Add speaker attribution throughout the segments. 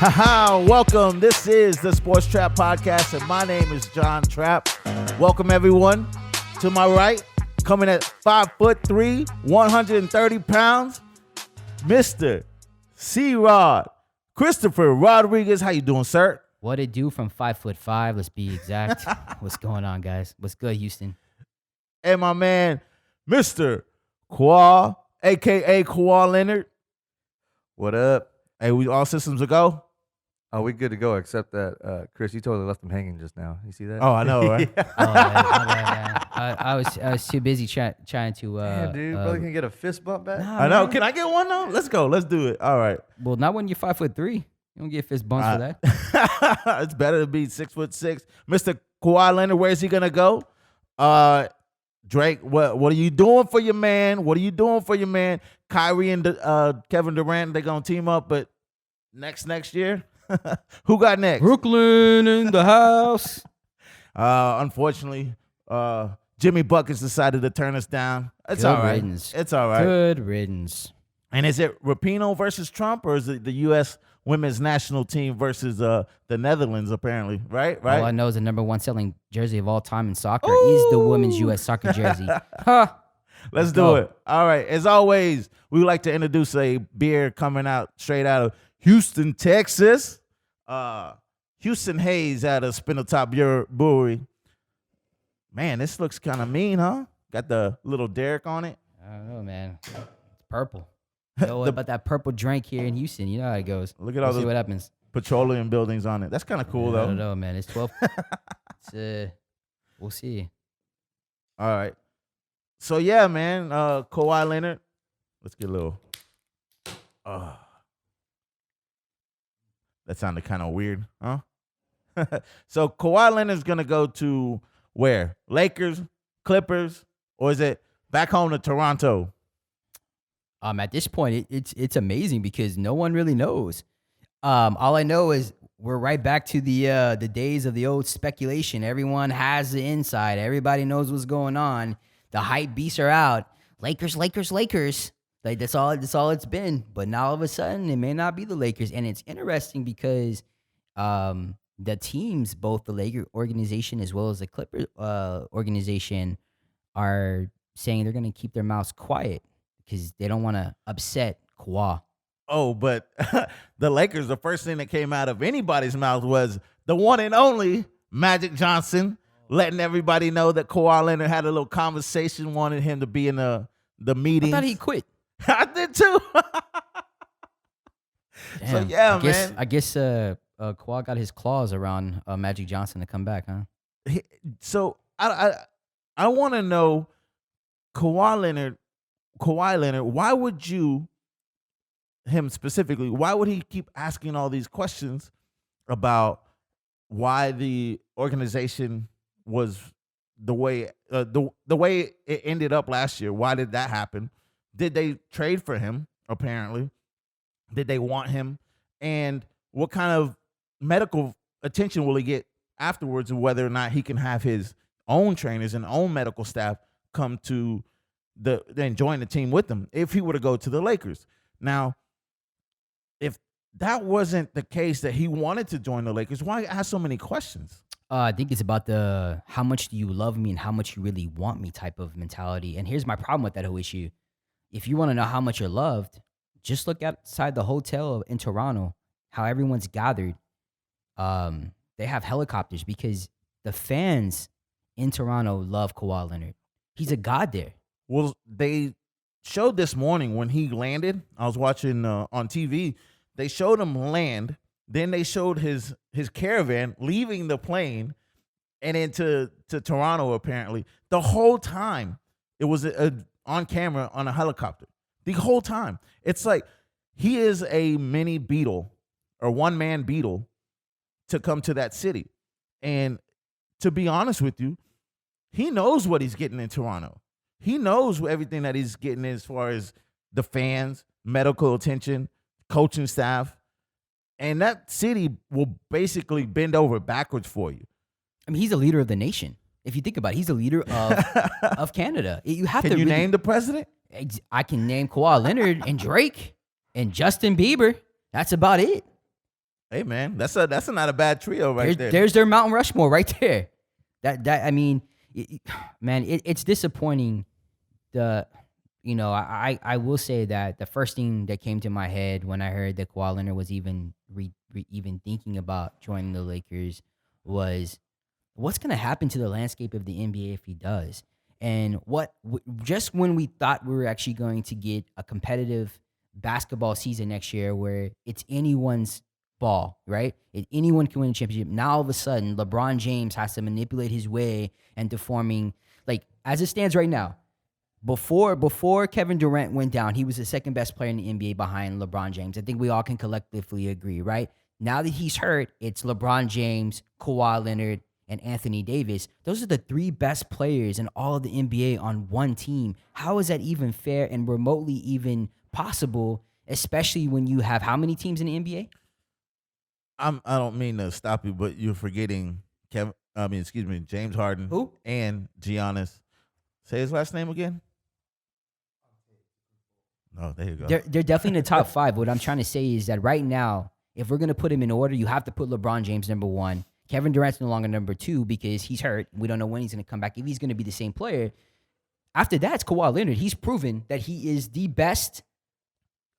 Speaker 1: Haha, welcome. This is the Sports Trap Podcast, and my name is John Trapp. Welcome, everyone. To my right, coming at 5'3", 130 pounds, Mr. C-Rod, Christopher Rodriguez. How you doing, sir?
Speaker 2: What it do from 5'5", let's be exact. What's going on, guys? What's good, Houston?
Speaker 1: And my man, Mr. Kawhi, a.k.a. Kawhi Leonard.
Speaker 3: What up?
Speaker 1: Hey, we all systems a go?
Speaker 3: Oh, we good to go, except that, Chris, you totally left him hanging just now. You see that?
Speaker 1: Oh, I know, right?
Speaker 2: Oh, my bad. I was too busy trying to.
Speaker 3: Damn, dude, brother can get a fist bump back.
Speaker 2: Nah,
Speaker 1: I know.
Speaker 2: man.
Speaker 1: Can I get one, though? Let's go. Let's do it. All right.
Speaker 2: Well, not when you're 5'3". You don't get fist bumps for that.
Speaker 1: It's better to be 6'6". Mr. Kawhi Leonard, where's he gonna go? Drake, what are you doing for your man? What are you doing for your man? Kyrie and Kevin Durant, they're gonna team up, but next year, who got next?
Speaker 2: Brooklyn in the house.
Speaker 1: Unfortunately, Jimmy Buckets decided to turn us down. It's
Speaker 2: Good
Speaker 1: all right.
Speaker 2: riddance.
Speaker 1: It's all right.
Speaker 2: Good riddance.
Speaker 1: And is it Rapinoe versus Trump, or is it the U.S. women's national team versus the Netherlands? Apparently, right?
Speaker 2: All I know is the number one selling jersey of all time in soccer is the women's U.S. soccer jersey. Huh.
Speaker 1: Let's do
Speaker 2: go.
Speaker 1: it. All right. As always, we would like to introduce a beer coming out straight out of Houston, Texas. Houston Hayes out of Spindletop Brewery. Man, this looks kind of mean, huh? Got the little Derek on it.
Speaker 2: I don't know, man. It's purple. You know what about that purple drink here in Houston? You know how it goes.
Speaker 1: Look at all
Speaker 2: We'll see
Speaker 1: the
Speaker 2: what happens.
Speaker 1: petroleum buildings on it. That's kind of cool,
Speaker 2: I
Speaker 1: though.
Speaker 2: don't know, man. It's 12. We'll see.
Speaker 1: All right. So, yeah, man, Kawhi Leonard. Let's get a little. That sounded kind of weird, huh? So, Kawhi Leonard's going to go to where? Lakers, Clippers, or is it back home to Toronto?
Speaker 2: At this point, it's amazing because no one really knows. All I know is we're right back to the days of the old speculation. Everyone has the inside. Everybody knows what's going on. The hype beasts are out. Lakers. Like that's all it's been. But now all of a sudden, it may not be the Lakers, and it's interesting because the teams, both the Laker organization as well as the Clipper organization, are saying they're going to keep their mouths quiet because they don't want to upset Kawhi.
Speaker 1: Oh, but the Lakers, the first thing that came out of anybody's mouth was the one and only Magic Johnson, letting everybody know that Kawhi Leonard had a little conversation, wanted him to be in the meeting.
Speaker 2: I thought he quit.
Speaker 1: I did too. So,
Speaker 2: Damn.
Speaker 1: yeah,
Speaker 2: man.
Speaker 1: man.
Speaker 2: I guess Kawhi got his claws around Magic Johnson to come back, huh?
Speaker 1: So I want to know, Kawhi Leonard, why would you, him specifically, why would he keep asking all these questions about why the organization was the way the way it ended up last year? Why did that happen? Did they trade for him? Apparently, did they want him? And what kind of medical attention will he get afterwards, and whether or not he can have his own trainers and own medical staff come to then join the team with them if he were to go to the Lakers? Now, if that wasn't the case, that he wanted to join the Lakers, why ask so many questions?
Speaker 2: I think it's about the how much do you love me and how much you really want me type of mentality. And here's my problem with that whole issue. If you want to know how much you're loved, just look outside the hotel in Toronto, how everyone's gathered. They have helicopters because the fans in Toronto love Kawhi Leonard. He's a god there.
Speaker 1: Well, they showed this morning when he landed. I was watching on TV. They showed him land. Then they showed his caravan leaving the plane and into Toronto, apparently. The whole time, it was on camera on a helicopter. The whole time. It's like he is a mini Beatle or one-man Beatle to come to that city. And to be honest with you, he knows what he's getting in Toronto. He knows everything that he's getting as far as the fans, medical attention, coaching staff. And that city will basically bend over backwards for you.
Speaker 2: I mean, he's a leader of the nation. If you think about it, he's a leader of Canada. You have
Speaker 1: Can
Speaker 2: to
Speaker 1: you
Speaker 2: really,
Speaker 1: name the president?
Speaker 2: I can name Kawhi Leonard and Drake and Justin Bieber. That's about it.
Speaker 1: Hey man, that's not a bad trio right there.
Speaker 2: There's their Mountain Rushmore right there. That I mean, man, it's disappointing. I will say that the first thing that came to my head when I heard that Kawhi Leonard was even even thinking about joining the Lakers was what's going to happen to the landscape of the NBA if he does. And just when we thought we were actually going to get a competitive basketball season next year where it's anyone's ball, right? Anyone can win a championship. Now all of a sudden, LeBron James has to manipulate his way into forming, like as it stands right now. Before Kevin Durant went down, he was the second best player in the NBA behind LeBron James. I think we all can collectively agree, right? Now that he's hurt, it's LeBron James, Kawhi Leonard, and Anthony Davis. Those are the three best players in all of the NBA on one team. How is that even fair and remotely even possible, especially when you have how many teams in the NBA?
Speaker 1: I don't mean to stop you, but you're forgetting James Harden.
Speaker 2: Who?
Speaker 1: And Giannis. Say his last name again. Oh, there you go.
Speaker 2: They're definitely in the top five. What I'm trying to say is that right now, if we're going to put him in order, you have to put LeBron James number one. Kevin Durant's no longer number two because he's hurt. We don't know when he's going to come back. If he's going to be the same player. After that, it's Kawhi Leonard. He's proven that he is the best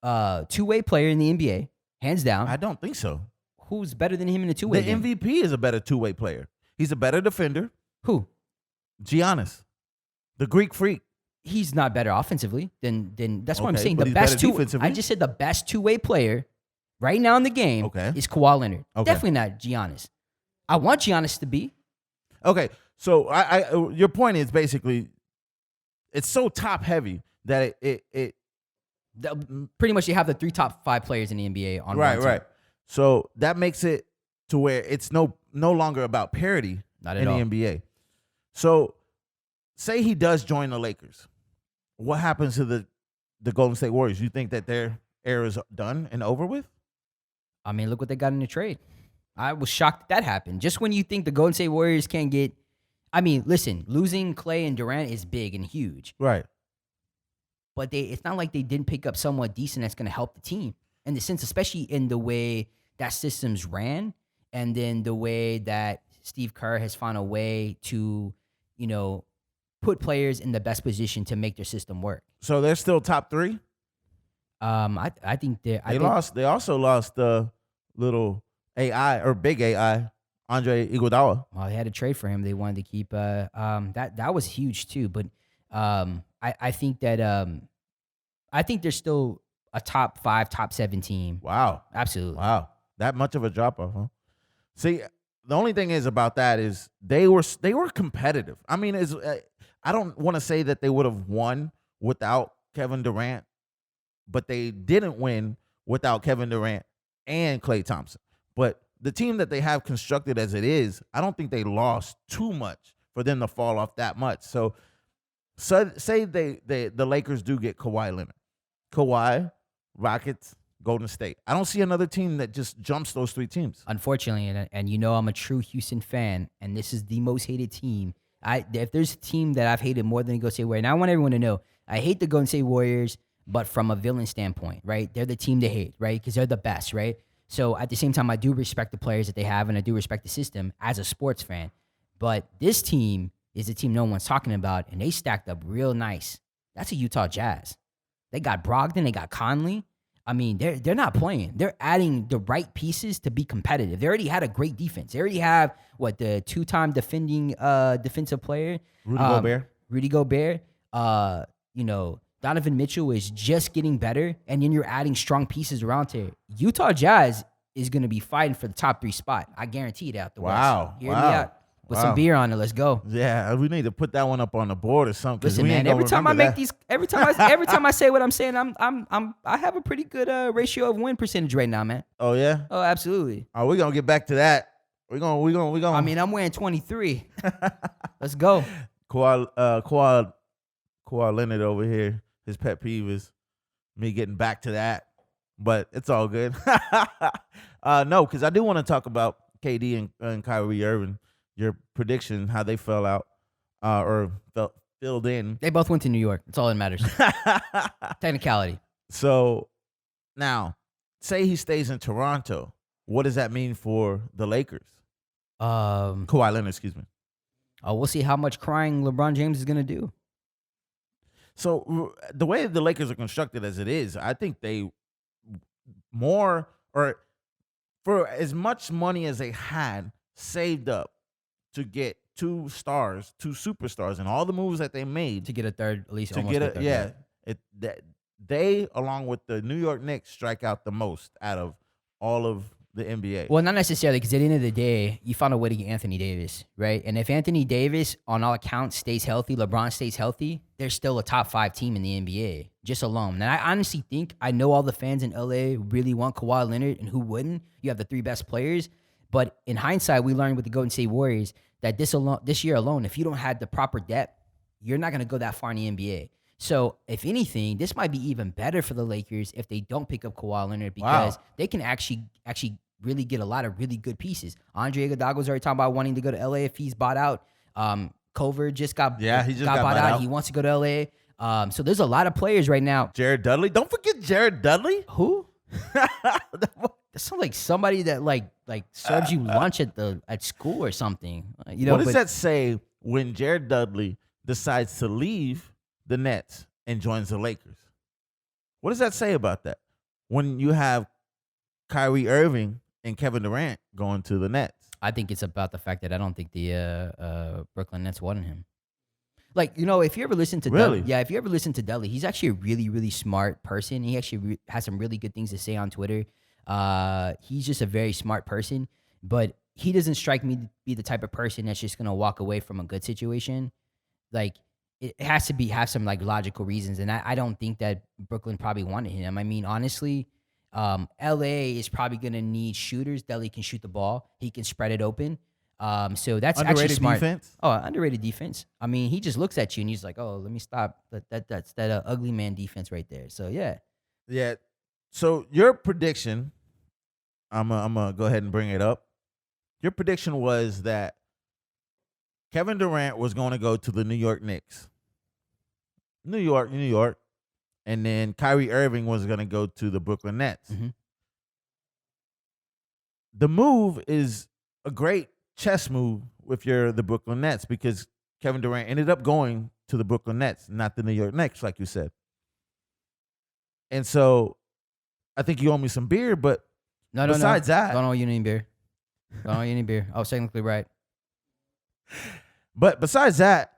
Speaker 2: two-way player in the NBA, hands down.
Speaker 1: I don't think so.
Speaker 2: Who's better than him in the two-way
Speaker 1: The
Speaker 2: game?
Speaker 1: MVP is a better two-way player. He's a better defender.
Speaker 2: Who?
Speaker 1: Giannis, the Greek freak.
Speaker 2: He's not better offensively than that's what I'm
Speaker 1: Okay,
Speaker 2: saying.
Speaker 1: but
Speaker 2: The
Speaker 1: he's
Speaker 2: best
Speaker 1: better
Speaker 2: two.
Speaker 1: defensively?
Speaker 2: I just said the best two-way player right now in the game is Kawhi Leonard.
Speaker 1: Okay.
Speaker 2: Definitely not Giannis. I want Giannis to be.
Speaker 1: Okay, so I your point is basically it's so top heavy that
Speaker 2: Pretty much you have the three top five players in the NBA on one team.
Speaker 1: right. So that makes it to where it's no longer about parity
Speaker 2: Not at
Speaker 1: in
Speaker 2: all.
Speaker 1: the NBA. So say he does join the Lakers. What happens to the Golden State Warriors? You think that their era is done and over with?
Speaker 2: I mean, look what they got in the trade. I was shocked that happened. Just when you think the Golden State Warriors can't get, I mean, listen, losing Clay and Durant is big and huge,
Speaker 1: Right.
Speaker 2: but it's not like they didn't pick up someone decent that's going to help the team in the sense, especially in the way that systems ran, and then the way that Steve Kerr has found a way to, put players in the best position to make their system work.
Speaker 1: So they're still top three?
Speaker 2: I think
Speaker 1: They also lost the little AI or big AI, Andre Iguodala.
Speaker 2: Well, they had to trade for him. They wanted to keep that was huge too. But I think that I think they're still a top 5, top 7 team.
Speaker 1: Wow.
Speaker 2: Absolutely.
Speaker 1: Wow. That much of a drop off, huh? See, the only thing is about that is they were competitive. I mean, I don't want to say that they would have won without Kevin Durant, but they didn't win without Kevin Durant and Klay Thompson. But the team that they have constructed as it is, I don't think they lost too much for them to fall off that much. So say the Lakers do get Kawhi Leonard. Kawhi, Rockets, Golden State. I don't see another team that just jumps those three teams.
Speaker 2: Unfortunately, and I'm a true Houston fan, and this is the most hated team. If there's a team that I've hated more than the Golden State Warriors, and I want everyone to know, I hate the Golden State Warriors, but from a villain standpoint, right? They're the team to hate, right? Because they're the best, right? So at the same time, I do respect the players that they have, and I do respect the system as a sports fan. But this team is a team no one's talking about, and they stacked up real nice. That's a Utah Jazz. They got Brogdon, they got Conley. I mean, they're not playing. They're adding the right pieces to be competitive. They already had a great defense. They already have the 2-time defending defensive player, Rudy Gobert. Donovan Mitchell is just getting better, and then you're adding strong pieces around there. Utah Jazz is going to be fighting for the top 3 spot. I guarantee it out the
Speaker 1: Wow.
Speaker 2: West. Hear me out. With some beer on it, let's go.
Speaker 1: Yeah, we need to put that one up on the board or something.
Speaker 2: Listen, man. Every time I say what I'm saying, I have a pretty good ratio of win percentage right now, man.
Speaker 1: Oh yeah.
Speaker 2: Oh, absolutely.
Speaker 1: Oh, we're gonna get back to that. We're gonna.
Speaker 2: I mean, I'm wearing 23. Let's go.
Speaker 1: Kawhi Leonard over here. His pet peeve is me getting back to that, but it's all good. No, because I do want to talk about KD and Kyrie Irving. Your prediction, how they fell out filled in.
Speaker 2: They both went to New York. That's all that matters. Technicality.
Speaker 1: So now, say he stays in Toronto. what does that mean for the Lakers?
Speaker 2: Um,
Speaker 1: Kawhi Leonard, excuse me.
Speaker 2: we'll see how much crying LeBron James is gonna do.
Speaker 1: So the way the Lakers are constructed as it is, I think they more or for as much money as they had saved up to get two superstars, and all the moves that they made
Speaker 2: To get a third, at least
Speaker 1: to
Speaker 2: almost
Speaker 1: get
Speaker 2: a
Speaker 1: it.
Speaker 2: third,
Speaker 1: Yeah,
Speaker 2: right?
Speaker 1: they along with the New York Knicks strike out the most out of all of the NBA.
Speaker 2: Well, not necessarily, because at the end of the day, you found a way to get Anthony Davis, right? And if Anthony Davis, on all accounts, stays healthy, LeBron stays healthy, they're still a top 5 team in the NBA, just alone. And I honestly think, I know all the fans in LA really want Kawhi Leonard, and who wouldn't? You have the 3 best players. But in hindsight, we learned with the Golden State Warriors that this year alone, if you don't have the proper depth, you're not going to go that far in the NBA. So, if anything, this might be even better for the Lakers if they don't pick up Kawhi Leonard, because they can actually really get a lot of really good pieces. Andre Iguodala's already talking about wanting to go to LA if he's bought out. Culver just got
Speaker 1: he just got
Speaker 2: bought
Speaker 1: bought
Speaker 2: out.
Speaker 1: out.
Speaker 2: He wants to go to LA. So there's a lot of players right now.
Speaker 1: Jared Dudley. Don't forget Jared Dudley.
Speaker 2: Who? That sounds like somebody that like serves you lunch at school or something. You know,
Speaker 1: What does that say when Jared Dudley decides to leave the Nets and joins the Lakers? What does that say about that? When you have Kyrie Irving and Kevin Durant going to the Nets.
Speaker 2: I think it's about the fact that I don't think the Brooklyn Nets wanted him. Like, you know, if you ever listen to
Speaker 1: Really?
Speaker 2: Dudley, if you ever listen to Dudley, he's actually a really, really smart person. He actually has some really good things to say on Twitter. He's just a very smart person, but he doesn't strike me to be the type of person that's just gonna walk away from a good situation. Like, it has to have some like logical reasons, and I don't think that Brooklyn probably wanted him. I mean, honestly, LA is probably gonna need shooters. Dudley can shoot the ball. He can spread it open. So that's actually
Speaker 1: Underrated
Speaker 2: smart.
Speaker 1: defense.
Speaker 2: Oh, underrated defense. I mean, he just looks at you and he's like, "Oh, let me stop that's that ugly man defense right there." So yeah,
Speaker 1: Yeah. So your prediction, I'm gonna go ahead and bring it up. Your prediction was that Kevin Durant was going to go to the New York Knicks. New York. And then Kyrie Irving was going to go to the Brooklyn Nets.
Speaker 2: Mhm.
Speaker 1: The move is a great chess move if you're the Brooklyn Nets, because Kevin Durant ended up going to the Brooklyn Nets, not the New York Knicks, like you said. And so I think you owe me some beer, but
Speaker 2: no.
Speaker 1: besides that,
Speaker 2: Don't owe you any beer. Don't owe you any beer. I was technically right.
Speaker 1: but besides that,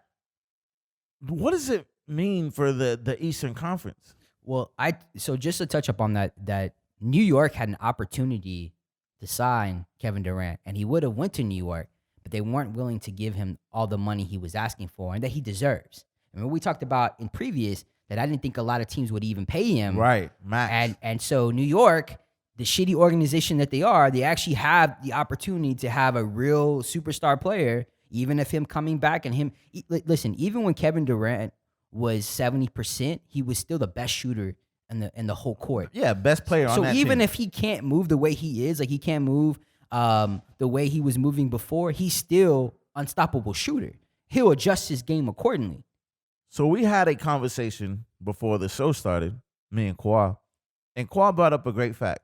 Speaker 1: what does it mean for the Eastern Conference?
Speaker 2: Well, so just to touch up on that New York had an opportunity to sign Kevin Durant, and he would have went to New York, but they weren't willing to give him all the money he was asking for and that he deserves. I mean, we talked about in previous that I didn't think a lot of teams would even pay him.
Speaker 1: Right, max.
Speaker 2: And so New York, the shitty organization that they are, they actually have the opportunity to have a real superstar player, even if him coming back and him. Listen, even when Kevin Durant was 70%, he was still the best shooter in the whole court.
Speaker 1: Yeah, best player on
Speaker 2: So
Speaker 1: that
Speaker 2: even
Speaker 1: team.
Speaker 2: if he can't move the way he is, like he can't move the way he was moving before, he's still unstoppable shooter. He'll adjust his game accordingly.
Speaker 1: So we had a conversation before the show started, me and Kwa brought up a great fact,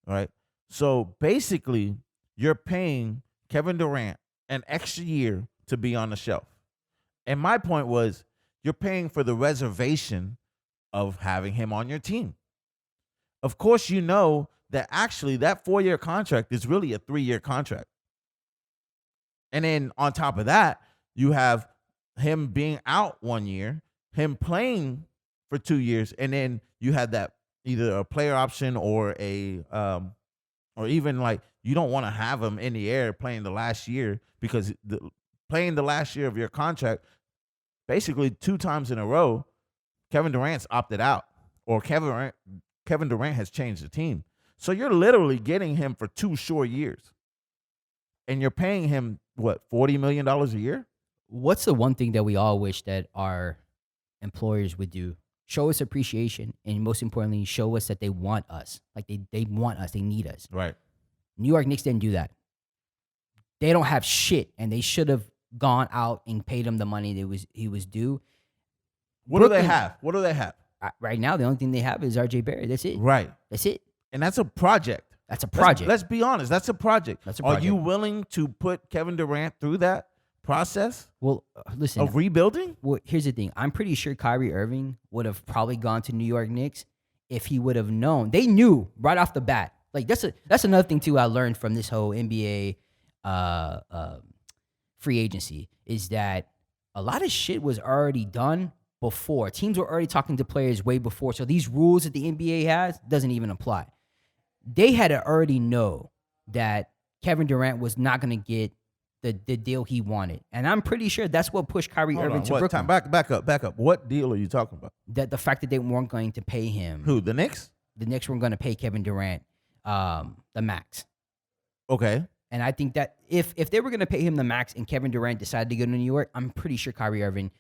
Speaker 1: right? So basically, you're paying Kevin Durant an extra year to be on the shelf. And my point was, you're paying for the reservation of having him on your team. Of course, you know that actually that 4-year contract is really a 3-year contract. And then on top of that, you have him being out 1 year, him playing for 2 years, and then you had that either a player option or or even like you don't want to have him in the air playing the last year, because playing the last year of your contract, basically 2 times in a row, Kevin Durant's opted out, or Kevin Durant has changed the team. So you're literally getting him for 2 short years, and you're paying him what, $40 million a year?
Speaker 2: What's the one thing that we all wish that our employers would do? Show us appreciation, and most importantly, show us that they want us. Like they want us, they need us.
Speaker 1: Right.
Speaker 2: New York Knicks didn't do that. They don't have shit, and they should have gone out and paid him the money that he was due.
Speaker 1: What do they
Speaker 2: Brooklyn-
Speaker 1: have? What do they have?
Speaker 2: Right now, the only thing they have is RJ Barrett. That's it.
Speaker 1: Right.
Speaker 2: That's it.
Speaker 1: And that's a project.
Speaker 2: That's a project.
Speaker 1: Let's be honest. That's a project.
Speaker 2: That's a
Speaker 1: Are you
Speaker 2: project.
Speaker 1: willing to put Kevin Durant through that process
Speaker 2: Well, listen.
Speaker 1: of rebuilding?
Speaker 2: Well, here's the thing. I'm pretty sure Kyrie Irving would have probably gone to New York Knicks if he would have known. They knew right off the bat. Like that's another thing too I learned from this whole NBA free agency is that a lot of shit was already done before. Teams were already talking to players way before. So these rules that the NBA has doesn't even apply. They had to already know that Kevin Durant was not going to get the deal he wanted. And I'm pretty sure that's what pushed Kyrie
Speaker 1: Hold
Speaker 2: Irving
Speaker 1: on,
Speaker 2: to
Speaker 1: what
Speaker 2: Brooklyn.
Speaker 1: time? Back up. What deal are you talking about?
Speaker 2: That the fact that they weren't going to pay him.
Speaker 1: Who? The Knicks?
Speaker 2: The Knicks weren't going to pay Kevin Durant the max.
Speaker 1: Okay.
Speaker 2: And I think that if they were going to pay him the max and Kevin Durant decided to go to New York, I'm pretty sure Kyrie Irving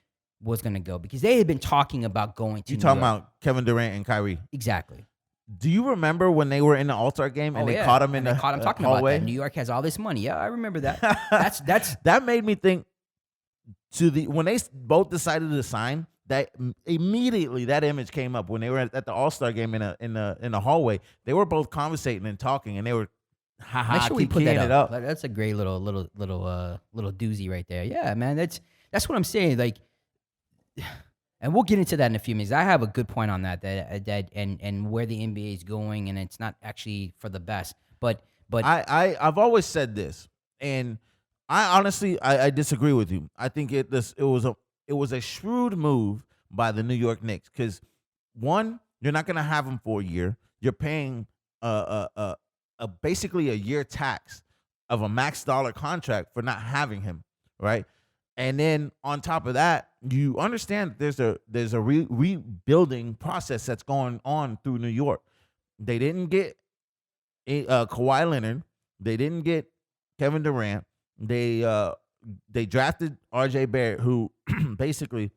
Speaker 2: was going to go because they had been talking about going to
Speaker 1: You
Speaker 2: New
Speaker 1: talking
Speaker 2: York.
Speaker 1: about Kevin Durant and Kyrie?
Speaker 2: Exactly.
Speaker 1: Do you remember when they were in the All-Star game and
Speaker 2: Oh,
Speaker 1: they
Speaker 2: yeah.
Speaker 1: caught him in
Speaker 2: And
Speaker 1: the
Speaker 2: they caught him talking
Speaker 1: hallway?
Speaker 2: about that. New York has all this money. Yeah, I remember that. That's
Speaker 1: That made me think when they both decided to sign, that immediately that image came up when they were at the All-Star game in the hallway. They were both conversating and talking, and they were
Speaker 2: make sure we
Speaker 1: keep
Speaker 2: put that
Speaker 1: keying
Speaker 2: up.
Speaker 1: it up.
Speaker 2: That's a great little doozy right there. Yeah, man. That's what I'm saying. Like, and we'll get into that in a few minutes. I have a good point on that and where the NBA is going, and it's not actually for the best. But
Speaker 1: I've always said this, and I honestly I disagree with you. I think it was a shrewd move by the New York Knicks because one, you're not going to have him for a year. You're paying basically a year tax of a max dollar contract for not having him, right? And then on top of that, you understand there's a rebuilding process that's going on through New York. They didn't get Kawhi Leonard. They didn't get Kevin Durant. They drafted RJ Barrett, who basically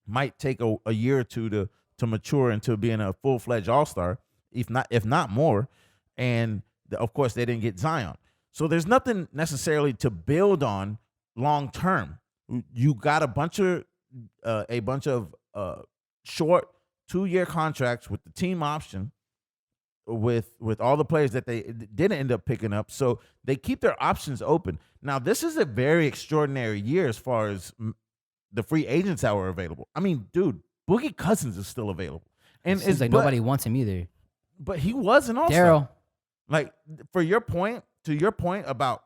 Speaker 1: might take a year or two to mature into being a full-fledged all-star, if not more. And of course, they didn't get Zion. So there's nothing necessarily to build on long term. You got a bunch of short 2-year contracts with the team option with all the players that they didn't end up picking up. So they keep their options open. Now, this is a very extraordinary year as far as the free agents that were available. I mean, dude, Boogie Cousins is still available. And
Speaker 2: it seems like nobody wants him either.
Speaker 1: But he was an all-star.
Speaker 2: Daryl.
Speaker 1: Like, to your point about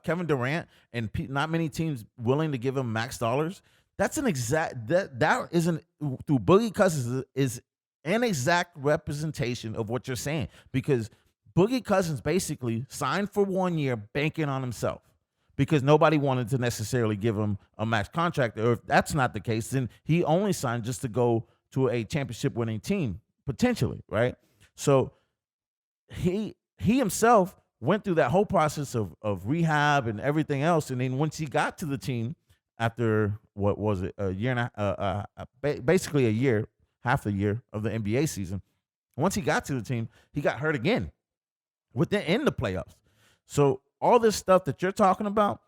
Speaker 1: Kevin Durant and not many teams willing to give him max dollars, that's an exact that isn't through Boogie Cousins is an exact representation of what you're saying, because Boogie Cousins basically signed for 1 year banking on himself because nobody wanted to necessarily give him a max contract. Or if that's not the case, then he only signed just to go to a championship winning team potentially, right? So he himself went through that whole process of rehab and everything else, and then once he got to the team after what was it, a year and basically a year, half a year of the NBA season, once he got to the team, he got hurt again in the playoffs. So all this stuff that you're talking about,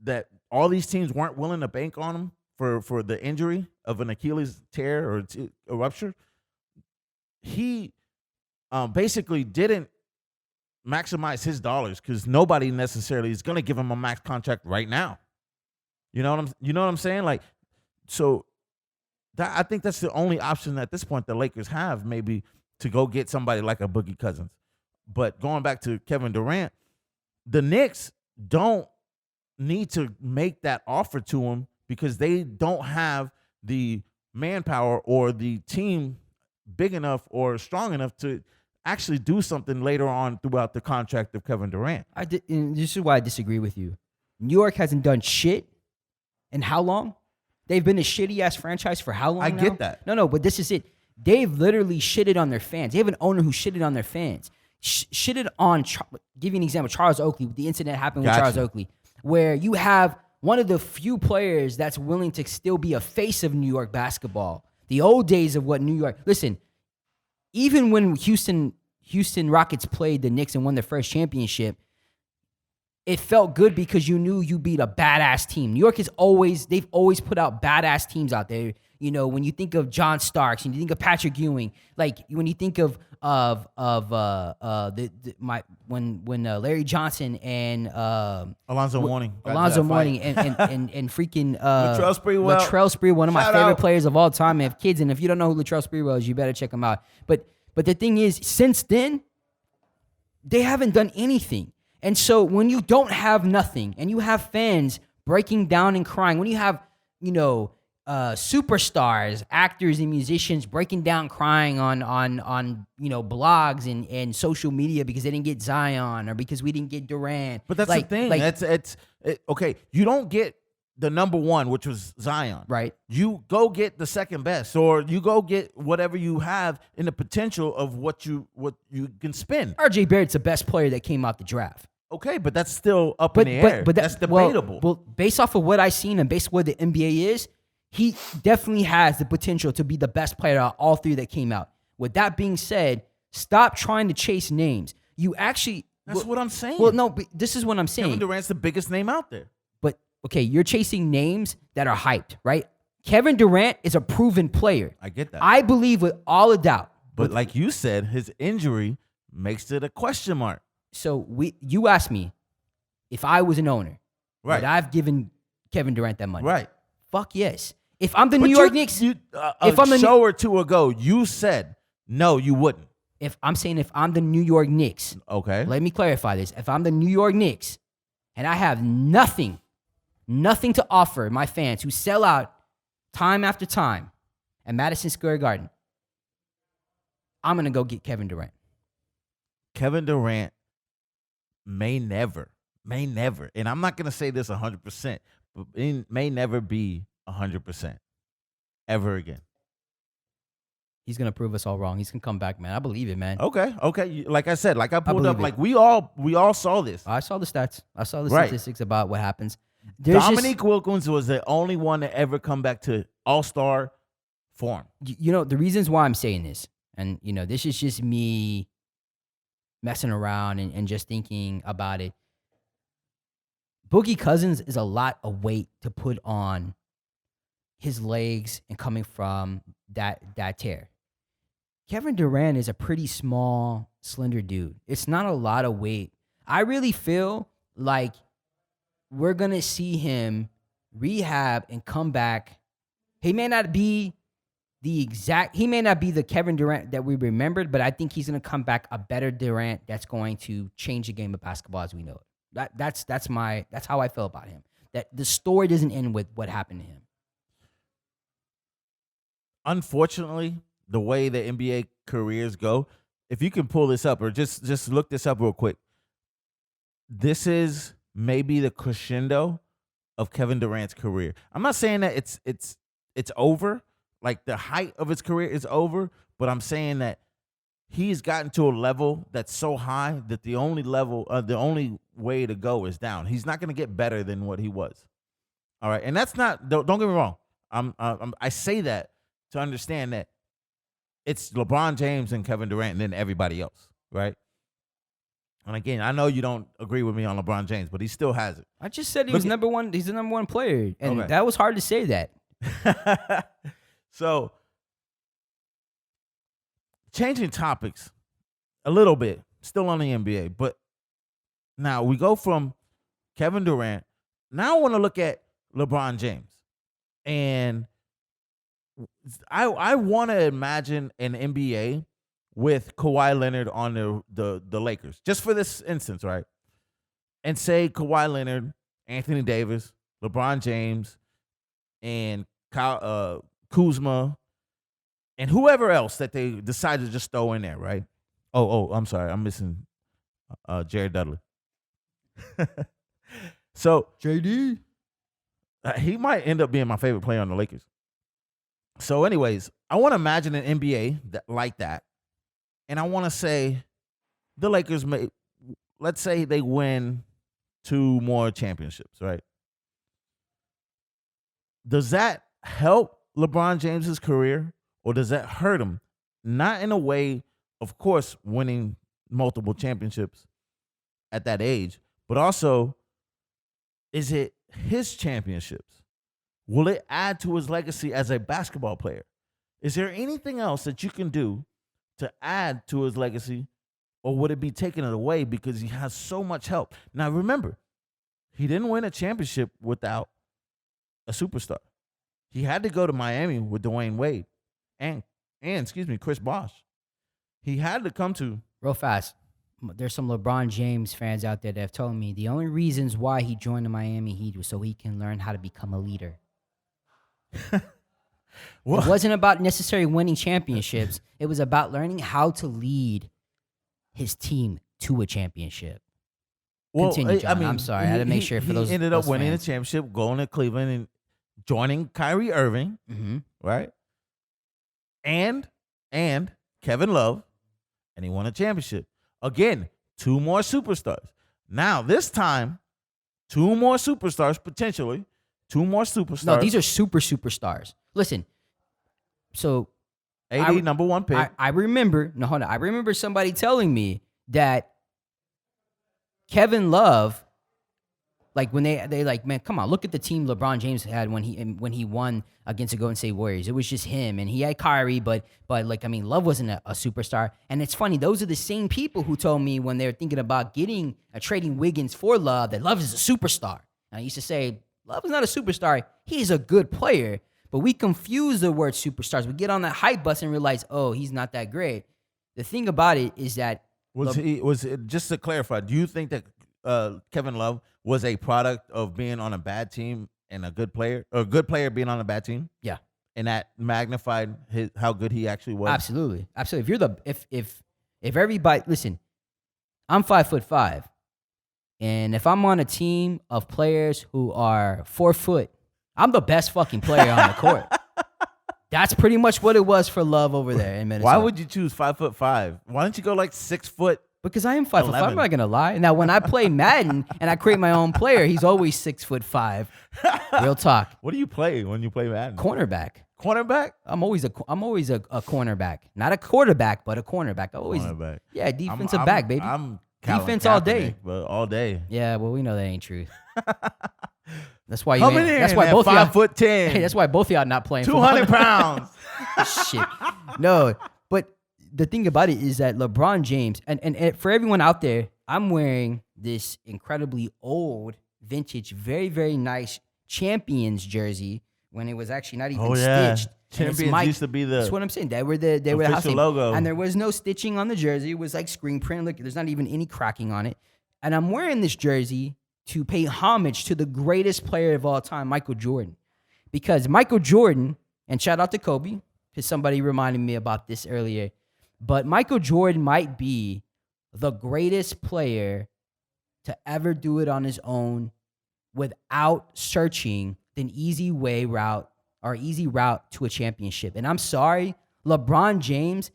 Speaker 1: that all these teams weren't willing to bank on him for the injury of an Achilles tear or a rupture, he basically didn't maximize his dollars because nobody necessarily is going to give him a max contract right now. You know what I'm saying? Like, so I think that's the only option at this point the Lakers have, maybe, to go get somebody like a Boogie Cousins. But going back to Kevin Durant, the Knicks don't need to make that offer to him because they don't have the manpower or the team big enough or strong enough to actually do something later on throughout the contract of Kevin Durant.
Speaker 2: And this is why I disagree with you. New York hasn't done shit in how long? They've been a shitty-ass franchise for how long
Speaker 1: I
Speaker 2: now?
Speaker 1: get that.
Speaker 2: No, but this is it. They've literally shitted on their fans. They have an owner who shitted on their fans. Shitted on, give you an example, Charles Oakley, the incident happened with Charles Oakley, where you have one of the few players that's willing to still be a face of New York basketball. The old days of what New York, listen, even when Houston Rockets played the Knicks and won their first championship, it felt good because you knew you beat a badass team. New York they've always put out badass teams out there. You know, when you think of John Starks, and you think of Patrick Ewing, like when you think of of when Larry Johnson and
Speaker 1: Alonzo Mourning. got into
Speaker 2: Alonzo
Speaker 1: that fight.
Speaker 2: Mourning and freaking
Speaker 1: Latrell Sprewell.
Speaker 2: Latrell Sprewell, one of my
Speaker 1: Shout
Speaker 2: favorite
Speaker 1: out.
Speaker 2: players of all time. And if kids, and if you don't know who Latrell Sprewell is, you better check him out. But the thing is, since then, they haven't done anything. And so when you don't have nothing, and you have fans breaking down and crying, when you have superstars, actors, and musicians breaking down, crying on blogs and social media because they didn't get Zion or because we didn't get Durant.
Speaker 1: But that's the thing. Okay. You don't get the number one, which was Zion.
Speaker 2: Right.
Speaker 1: You go get the second best, or you go get whatever you have in the potential of what you can spend.
Speaker 2: RJ Barrett's the best player that came out the draft.
Speaker 1: Okay, but that's still up in the air. That's debatable.
Speaker 2: Well, based off of what I've seen and based on what the NBA is, he definitely has the potential to be the best player out of all three that came out. With that being said, stop trying to chase names. You actually...
Speaker 1: That's what I'm saying.
Speaker 2: Well, no, but this is what I'm saying.
Speaker 1: Kevin Durant's the biggest name out there.
Speaker 2: But, okay, you're chasing names that are hyped, right? Kevin Durant is a proven player.
Speaker 1: I get that.
Speaker 2: I believe with all a doubt.
Speaker 1: But like you said, his injury makes it a question mark.
Speaker 2: So you asked me if I was an owner,
Speaker 1: Right.
Speaker 2: would I have given Kevin Durant that money?
Speaker 1: Right.
Speaker 2: Fuck yes. If I'm the New York Knicks,
Speaker 1: if I'm a show or two ago, you said no, you wouldn't.
Speaker 2: if I'm the New York Knicks,
Speaker 1: Okay.
Speaker 2: let me clarify this. If I'm the New York Knicks and I have nothing to offer my fans who sell out time after time at Madison Square Garden, I'm going to go get Kevin Durant.
Speaker 1: Kevin Durant may never, and I'm not going to say this 100%, but it may never be 100% ever again.
Speaker 2: He's going to prove us all wrong. He's going to come back, man. I believe it, man.
Speaker 1: Okay. Like I said, like I pulled
Speaker 2: believe
Speaker 1: up,
Speaker 2: it.
Speaker 1: like we all saw this.
Speaker 2: I saw the stats. I saw the
Speaker 1: Right.
Speaker 2: statistics about what happens. There's
Speaker 1: Dominique Wilkins was the only one to ever come back to All-Star form.
Speaker 2: the reasons why I'm saying this, and this is just me messing around and just thinking about it. Boogie Cousins is a lot of weight to put on his legs and coming from that tear. Kevin Durant is a pretty small, slender dude. It's not a lot of weight. I really feel like we're going to see him rehab and come back. He may not be the Kevin Durant that we remembered, but I think he's going to come back a better Durant that's going to change the game of basketball as we know it. That's how I feel about him. That the story doesn't end with what happened to him.
Speaker 1: Unfortunately, the way the NBA careers go, if you can pull this up or just look this up real quick, this is maybe the crescendo of Kevin Durant's career. I'm not saying that it's over, like the height of his career is over, but I'm saying that he's gotten to a level that's so high that the only way to go is down. He's not going to get better than what he was. All right, and that's not. Don't get me wrong. I say that to understand that it's LeBron James and Kevin Durant and then everybody else, right? And again, I know you don't agree with me on LeBron James, but he still has it.
Speaker 2: I just said he's the number one player, and
Speaker 1: Okay.
Speaker 2: that was hard to say that.
Speaker 1: So, changing topics a little bit, still on the NBA, but now we go from Kevin Durant. Now I want to look at LeBron James. And I want to imagine an NBA with Kawhi Leonard on the Lakers, just for this instance, right? And say Kawhi Leonard, Anthony Davis, LeBron James, and Kuzma, and whoever else that they decide to just throw in there, right? Oh, I'm sorry. I'm missing Jared Dudley. So
Speaker 2: JD.
Speaker 1: He might end up being my favorite player on the Lakers. So anyways, I want to imagine an NBA like that. And I want to say the Lakers let's say they win 2 more championships, right? Does that help LeBron James's career or does that hurt him? Not in a way, of course, winning multiple championships at that age, but also, is it his championships? Will it add to his legacy as a basketball player? Is there anything else that you can do to add to his legacy, or would it be taking it away because he has so much help? Now remember, he didn't win a championship without a superstar. He had to go to Miami with Dwayne Wade and Chris Bosh. He had to come to
Speaker 2: Real fast. There's some LeBron James fans out there that have told me the only reasons why he joined the Miami Heat was so he can learn how to become a leader.
Speaker 1: well,
Speaker 2: It wasn't about necessarily winning championships. It was about learning how to lead his team to a championship. Continue, John. I'm sorry. I had to make sure for those.
Speaker 1: He ended up
Speaker 2: those
Speaker 1: winning
Speaker 2: fans.
Speaker 1: a championship, going to Cleveland and joining Kyrie Irving,
Speaker 2: Mhm.
Speaker 1: right? And Kevin Love, and he won a championship. Again, 2 more superstars. Now, this time, 2 more superstars, potentially. 2 more superstars.
Speaker 2: No, these are superstars. Listen, so
Speaker 1: AD, number 1 pick.
Speaker 2: I remember. No, hold on. I remember somebody telling me that Kevin Love, like when they like, man, come on, look at the team LeBron James had when he won against the Golden State Warriors. It was just him, and he had Kyrie, but like, I mean, Love wasn't a superstar. And it's funny, those are the same people who told me when they were thinking about trading Wiggins for Love that Love is a superstar. And I used to say, Love is not a superstar. He's a good player, but we confuse the word superstars. We get on that hype bus and realize, oh, he's not that great. The thing about it is that
Speaker 1: Just to clarify, do you think that Kevin Love was a product of being on a bad team and a good player, or a good player being on a bad team?
Speaker 2: Yeah.
Speaker 1: And that magnified how good he actually was?
Speaker 2: Absolutely. If you're if everybody, listen, I'm 5'5", and if I'm on a team of players who are 4 foot, I'm the best fucking player on the court. That's pretty much what it was for Love over there in Minnesota.
Speaker 1: Why would you choose 5'5"? Why don't you go like 6 foot?
Speaker 2: Because I am 5'5".
Speaker 1: 11.
Speaker 2: I'm not gonna lie. Now, when I play Madden and I create my own player, he's always 6'5". Real talk.
Speaker 1: What do you play when you play Madden?
Speaker 2: Cornerback.
Speaker 1: Cornerback?
Speaker 2: I'm always a cornerback, not a quarterback, but a cornerback. Always,
Speaker 1: Cornerback.
Speaker 2: yeah, defensive back, baby.
Speaker 1: I'm
Speaker 2: Defense all day.
Speaker 1: but all day.
Speaker 2: Yeah, well, we know that ain't true. That's why you.
Speaker 1: Coming
Speaker 2: ain't,
Speaker 1: in
Speaker 2: that's why
Speaker 1: at
Speaker 2: both of y'all.
Speaker 1: 5'10".
Speaker 2: Hey, that's why both of y'all not playing.
Speaker 1: 200 pounds.
Speaker 2: Shit. No, but the thing about it is that LeBron James, and for everyone out there, I'm wearing this incredibly old, vintage, very, very nice Champions jersey when it was actually not even
Speaker 1: Oh, yeah.
Speaker 2: stitched.
Speaker 1: Champions used to be
Speaker 2: That's what I'm saying. They were the house
Speaker 1: official
Speaker 2: name.
Speaker 1: logo.
Speaker 2: And there was no stitching on the jersey. It was like screen print. Look, there's not even any cracking on it. And I'm wearing this jersey to pay homage to the greatest player of all time, Michael Jordan. Because Michael Jordan, and shout out to Kobe, because somebody reminded me about this earlier, but Michael Jordan might be the greatest player to ever do it on his own without searching an easy route to a championship. And I'm sorry, LeBron James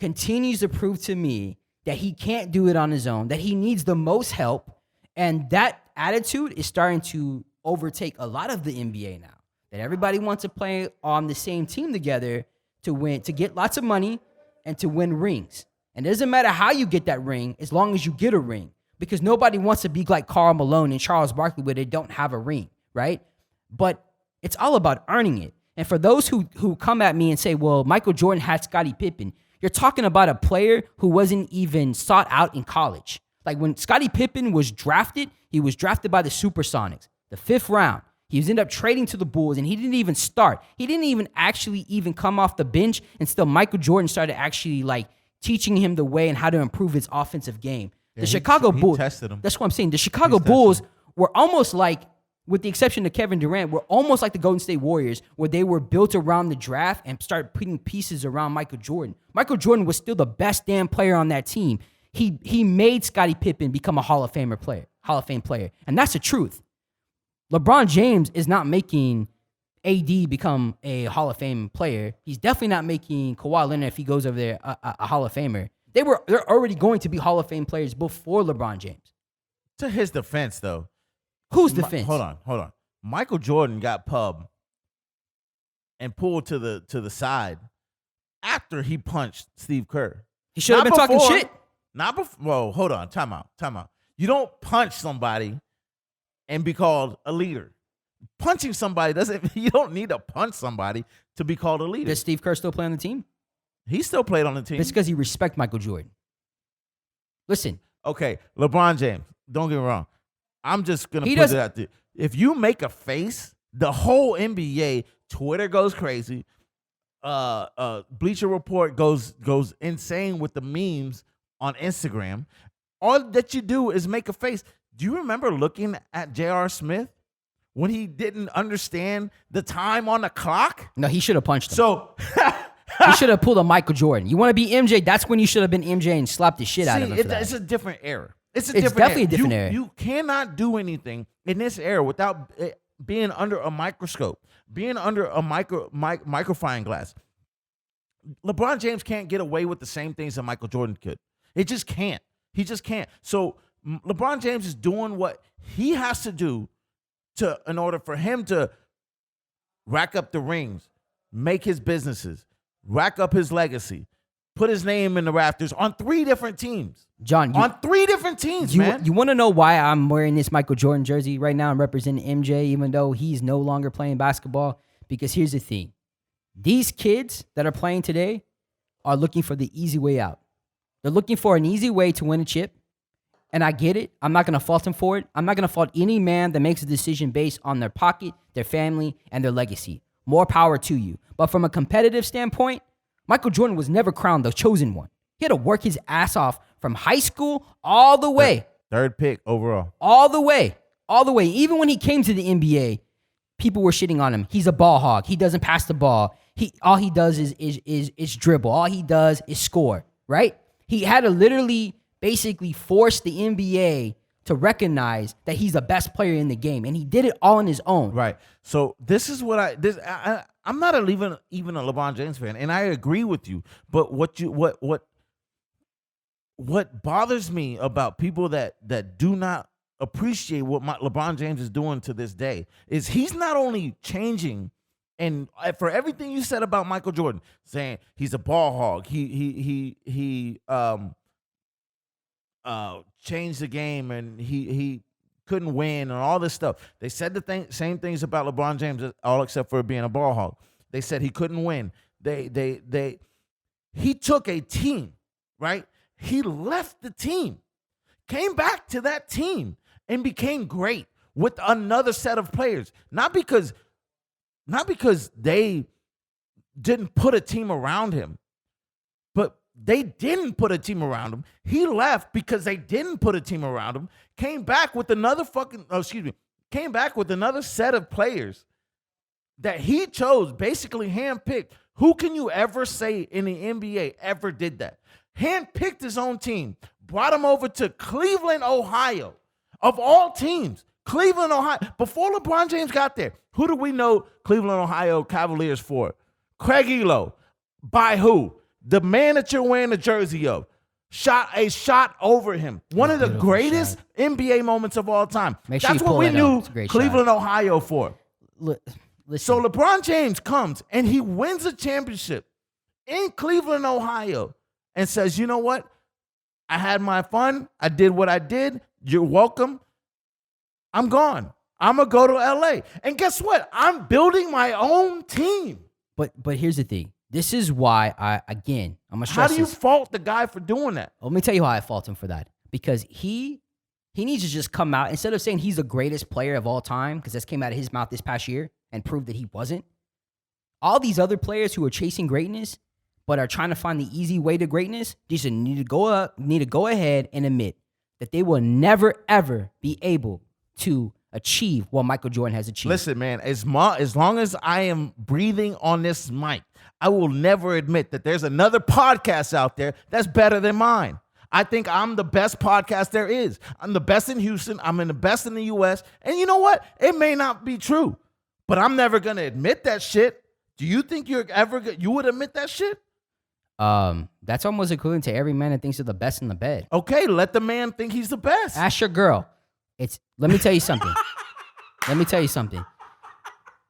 Speaker 2: continues to prove to me that he can't do it on his own, that he needs the most help. And that attitude is starting to overtake a lot of the NBA now. That everybody wants to play on the same team together to win, to get lots of money and to win rings. And it doesn't matter how you get that ring as long as you get a ring. Because nobody wants to be like Karl Malone and Charles Barkley where they don't have a ring, right? But it's all about earning it. And for those who come at me and say, well, Michael Jordan had Scottie Pippen, you're talking about a player who wasn't even sought out in college. Like when Scottie Pippen was drafted, he was drafted by the Supersonics, the 5th round. He was ended up trading to the Bulls, and he didn't even start. He didn't even actually even come off the bench, and still Michael Jordan started actually like teaching him the way and how to improve his offensive game.
Speaker 1: Yeah,
Speaker 2: The Chicago
Speaker 1: he
Speaker 2: Bulls,
Speaker 1: tested him.
Speaker 2: that's what I'm saying. The Chicago Bulls were almost like, with the exception of Kevin Durant, were almost like the Golden State Warriors, where they were built around the draft and started putting pieces around Michael Jordan. Michael Jordan was still the best damn player on that team. He made Scottie Pippen become a Hall of Fame player. And that's the truth. LeBron James is not making AD become a Hall of Fame player. He's definitely not making Kawhi Leonard, if he goes over there, a Hall of Famer. They're already going to be Hall of Fame players before LeBron James.
Speaker 1: To his defense, though.
Speaker 2: Whose defense?
Speaker 1: Hold on. Michael Jordan got pubbed and pulled to the side after he punched Steve Kerr.
Speaker 2: He should have been talking shit.
Speaker 1: Not before. Whoa, hold on. Time out. You don't punch somebody and be called a leader. Punching somebody doesn't. You don't need to punch somebody to be called a leader.
Speaker 2: Does Steve Kerr still play on the team?
Speaker 1: He still played on the team.
Speaker 2: It's because he respect Michael Jordan. Listen,
Speaker 1: Okay, LeBron James. Don't get me wrong. I'm just gonna
Speaker 2: He
Speaker 1: put it
Speaker 2: doesn't-
Speaker 1: out there. If you make a face, the whole NBA, Twitter goes crazy. Bleacher Report goes insane with the memes on Instagram. All that you do is make a face. Do you remember looking at J.R. Smith when he didn't understand the time on the clock?
Speaker 2: no, he should have punched him.
Speaker 1: So
Speaker 2: He should have pulled a Michael Jordan. You want to be MJ? That's when you should have been MJ and slapped the shit out of him for that.
Speaker 1: It's a different era. It's
Speaker 2: definitely a different era.
Speaker 1: You cannot do anything in this era without being under a microscope, being under a microfine glass. LeBron James can't get away with the same things that Michael Jordan could. It just can't. He just can't. So LeBron James is doing what he has to do in order for him to rack up the rings, make his businesses, rack up his legacy, put his name in the rafters on 3 different teams.
Speaker 2: John,
Speaker 1: On 3 different teams, man.
Speaker 2: you want to know why I'm wearing this Michael Jordan jersey right now? I'm representing MJ, even though he's no longer playing basketball. Because here's the thing. These kids that are playing today are looking for the easy way out. They're looking for an easy way to win a chip. And I get it. I'm not going to fault him for it. I'm not going to fault any man that makes a decision based on their pocket, their family, and their legacy. More power to you. But from a competitive standpoint, Michael Jordan was never crowned the chosen one. He had to work his ass off from high school all the way.
Speaker 1: 3rd pick overall.
Speaker 2: All the way. All the way. Even when he came to the NBA, people were shitting on him. He's a ball hog. He doesn't pass the ball. All he does is dribble. All he does is score, right? He had to literally basically force the NBA to recognize that he's the best player in the game, and he did it all on his own.
Speaker 1: Right. So this is what I'm not even a LeBron James fan, and I agree with you. But what bothers me about people that do not appreciate what LeBron James is doing to this day is he's not only changing. And for everything you said about Michael Jordan, saying he's a ball hog, he changed the game and he couldn't win and all this stuff. They said the same things about LeBron James, all except for being a ball hog. They said he couldn't win. He took a team, right? He left the team, came back to that team, and became great with another set of players. Not because they didn't put a team around him, but they didn't put a team around him. He left because they didn't put a team around him, came back with another set of players that he chose, basically handpicked. Who can you ever say in the NBA ever did that? Handpicked his own team, brought him over to Cleveland, Ohio, of all teams. Cleveland, Ohio. Before LeBron James got there, who do we know Cleveland, Ohio Cavaliers for? Craig Elo. By who? The man that you're wearing the jersey of. Shot over him. One of the greatest NBA moments of all time. That's what we knew Cleveland, Ohio for.
Speaker 2: Listen.
Speaker 1: So LeBron James comes and he wins a championship in Cleveland, Ohio, and says, you know what? I had my fun. I did what I did. You're welcome. I'm gone. I'm going to go to LA. And guess what? I'm building my own team.
Speaker 2: But here's the thing. This is why I'm going to stress
Speaker 1: How do you
Speaker 2: this.
Speaker 1: fault the guy for doing that?
Speaker 2: Let me tell you how I fault him for that. Because he needs to just come out, instead of saying he's the greatest player of all time, because this came out of his mouth this past year and proved that he wasn't. All these other players who are chasing greatness but are trying to find the easy way to greatness just need to go ahead and admit that they will never, ever be able to achieve what Michael Jordan has achieved.
Speaker 1: Listen, man, as long as I am breathing on this mic, I will never admit that there's another podcast out there that's better than mine. I think I'm the best podcast there is. I'm the best in Houston. I'm the best in the U.S. And you know what? It may not be true, but I'm never going to admit that shit. Do you think you would admit that shit?
Speaker 2: That's almost equivalent to every man that thinks they're the best in the bed.
Speaker 1: Okay, let the man think he's the best.
Speaker 2: Ask your girl. Let me tell you something.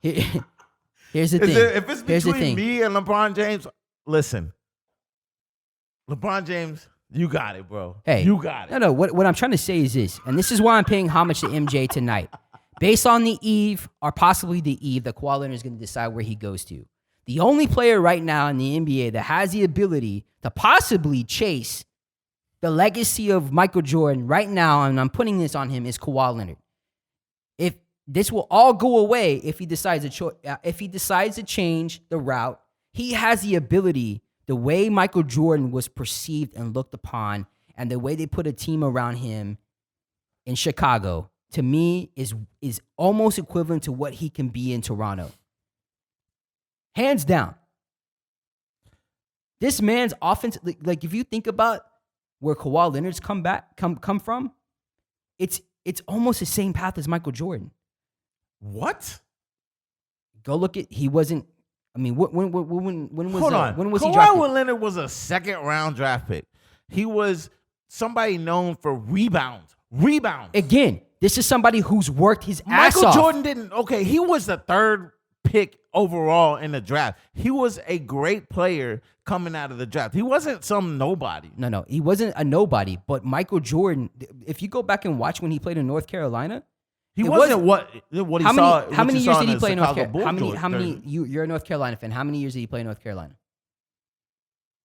Speaker 2: Here's the thing.
Speaker 1: If it's between me and LeBron James, listen. LeBron James, you got it, bro.
Speaker 2: Hey,
Speaker 1: you got it.
Speaker 2: No. What I'm trying to say is this, and this is why I'm paying homage to MJ tonight. Based on the eve, or possibly the eve, that Kawhi Leonard is going to decide where he goes to. The only player right now in the NBA that has the ability to possibly chase the legacy of Michael Jordan right now, and I'm putting this on him, is Kawhi Leonard. If this will all go away if he decides to change the route, he has the ability, the way Michael Jordan was perceived and looked upon, and the way they put a team around him in Chicago, to me, is almost equivalent to what he can be in Toronto. Hands down. This man's offense, like if you think about where Kawhi Leonard's come from, it's almost the same path as Michael Jordan.
Speaker 1: What?
Speaker 2: Go look at, he wasn't, I mean, when was
Speaker 1: Hold on.
Speaker 2: when was he
Speaker 1: Kawhi
Speaker 2: drafted?
Speaker 1: Leonard was a second-round draft pick. He was somebody known for rebounds.
Speaker 2: Again, this is somebody who's worked his ass
Speaker 1: Michael
Speaker 2: off.
Speaker 1: Jordan didn't. Okay, he was the third pick overall in the draft. He was a great player coming out of the draft. He wasn't some nobody.
Speaker 2: No, he wasn't a nobody. But Michael Jordan, if you go back and watch when he played in North Carolina,
Speaker 1: He wasn't what he
Speaker 2: how
Speaker 1: saw.
Speaker 2: many, how many years did he
Speaker 1: the
Speaker 2: play in North
Speaker 1: Chicago
Speaker 2: Carolina?
Speaker 1: Bulls
Speaker 2: How many?
Speaker 1: jersey.
Speaker 2: You're a North Carolina fan. How many years did he play in North Carolina?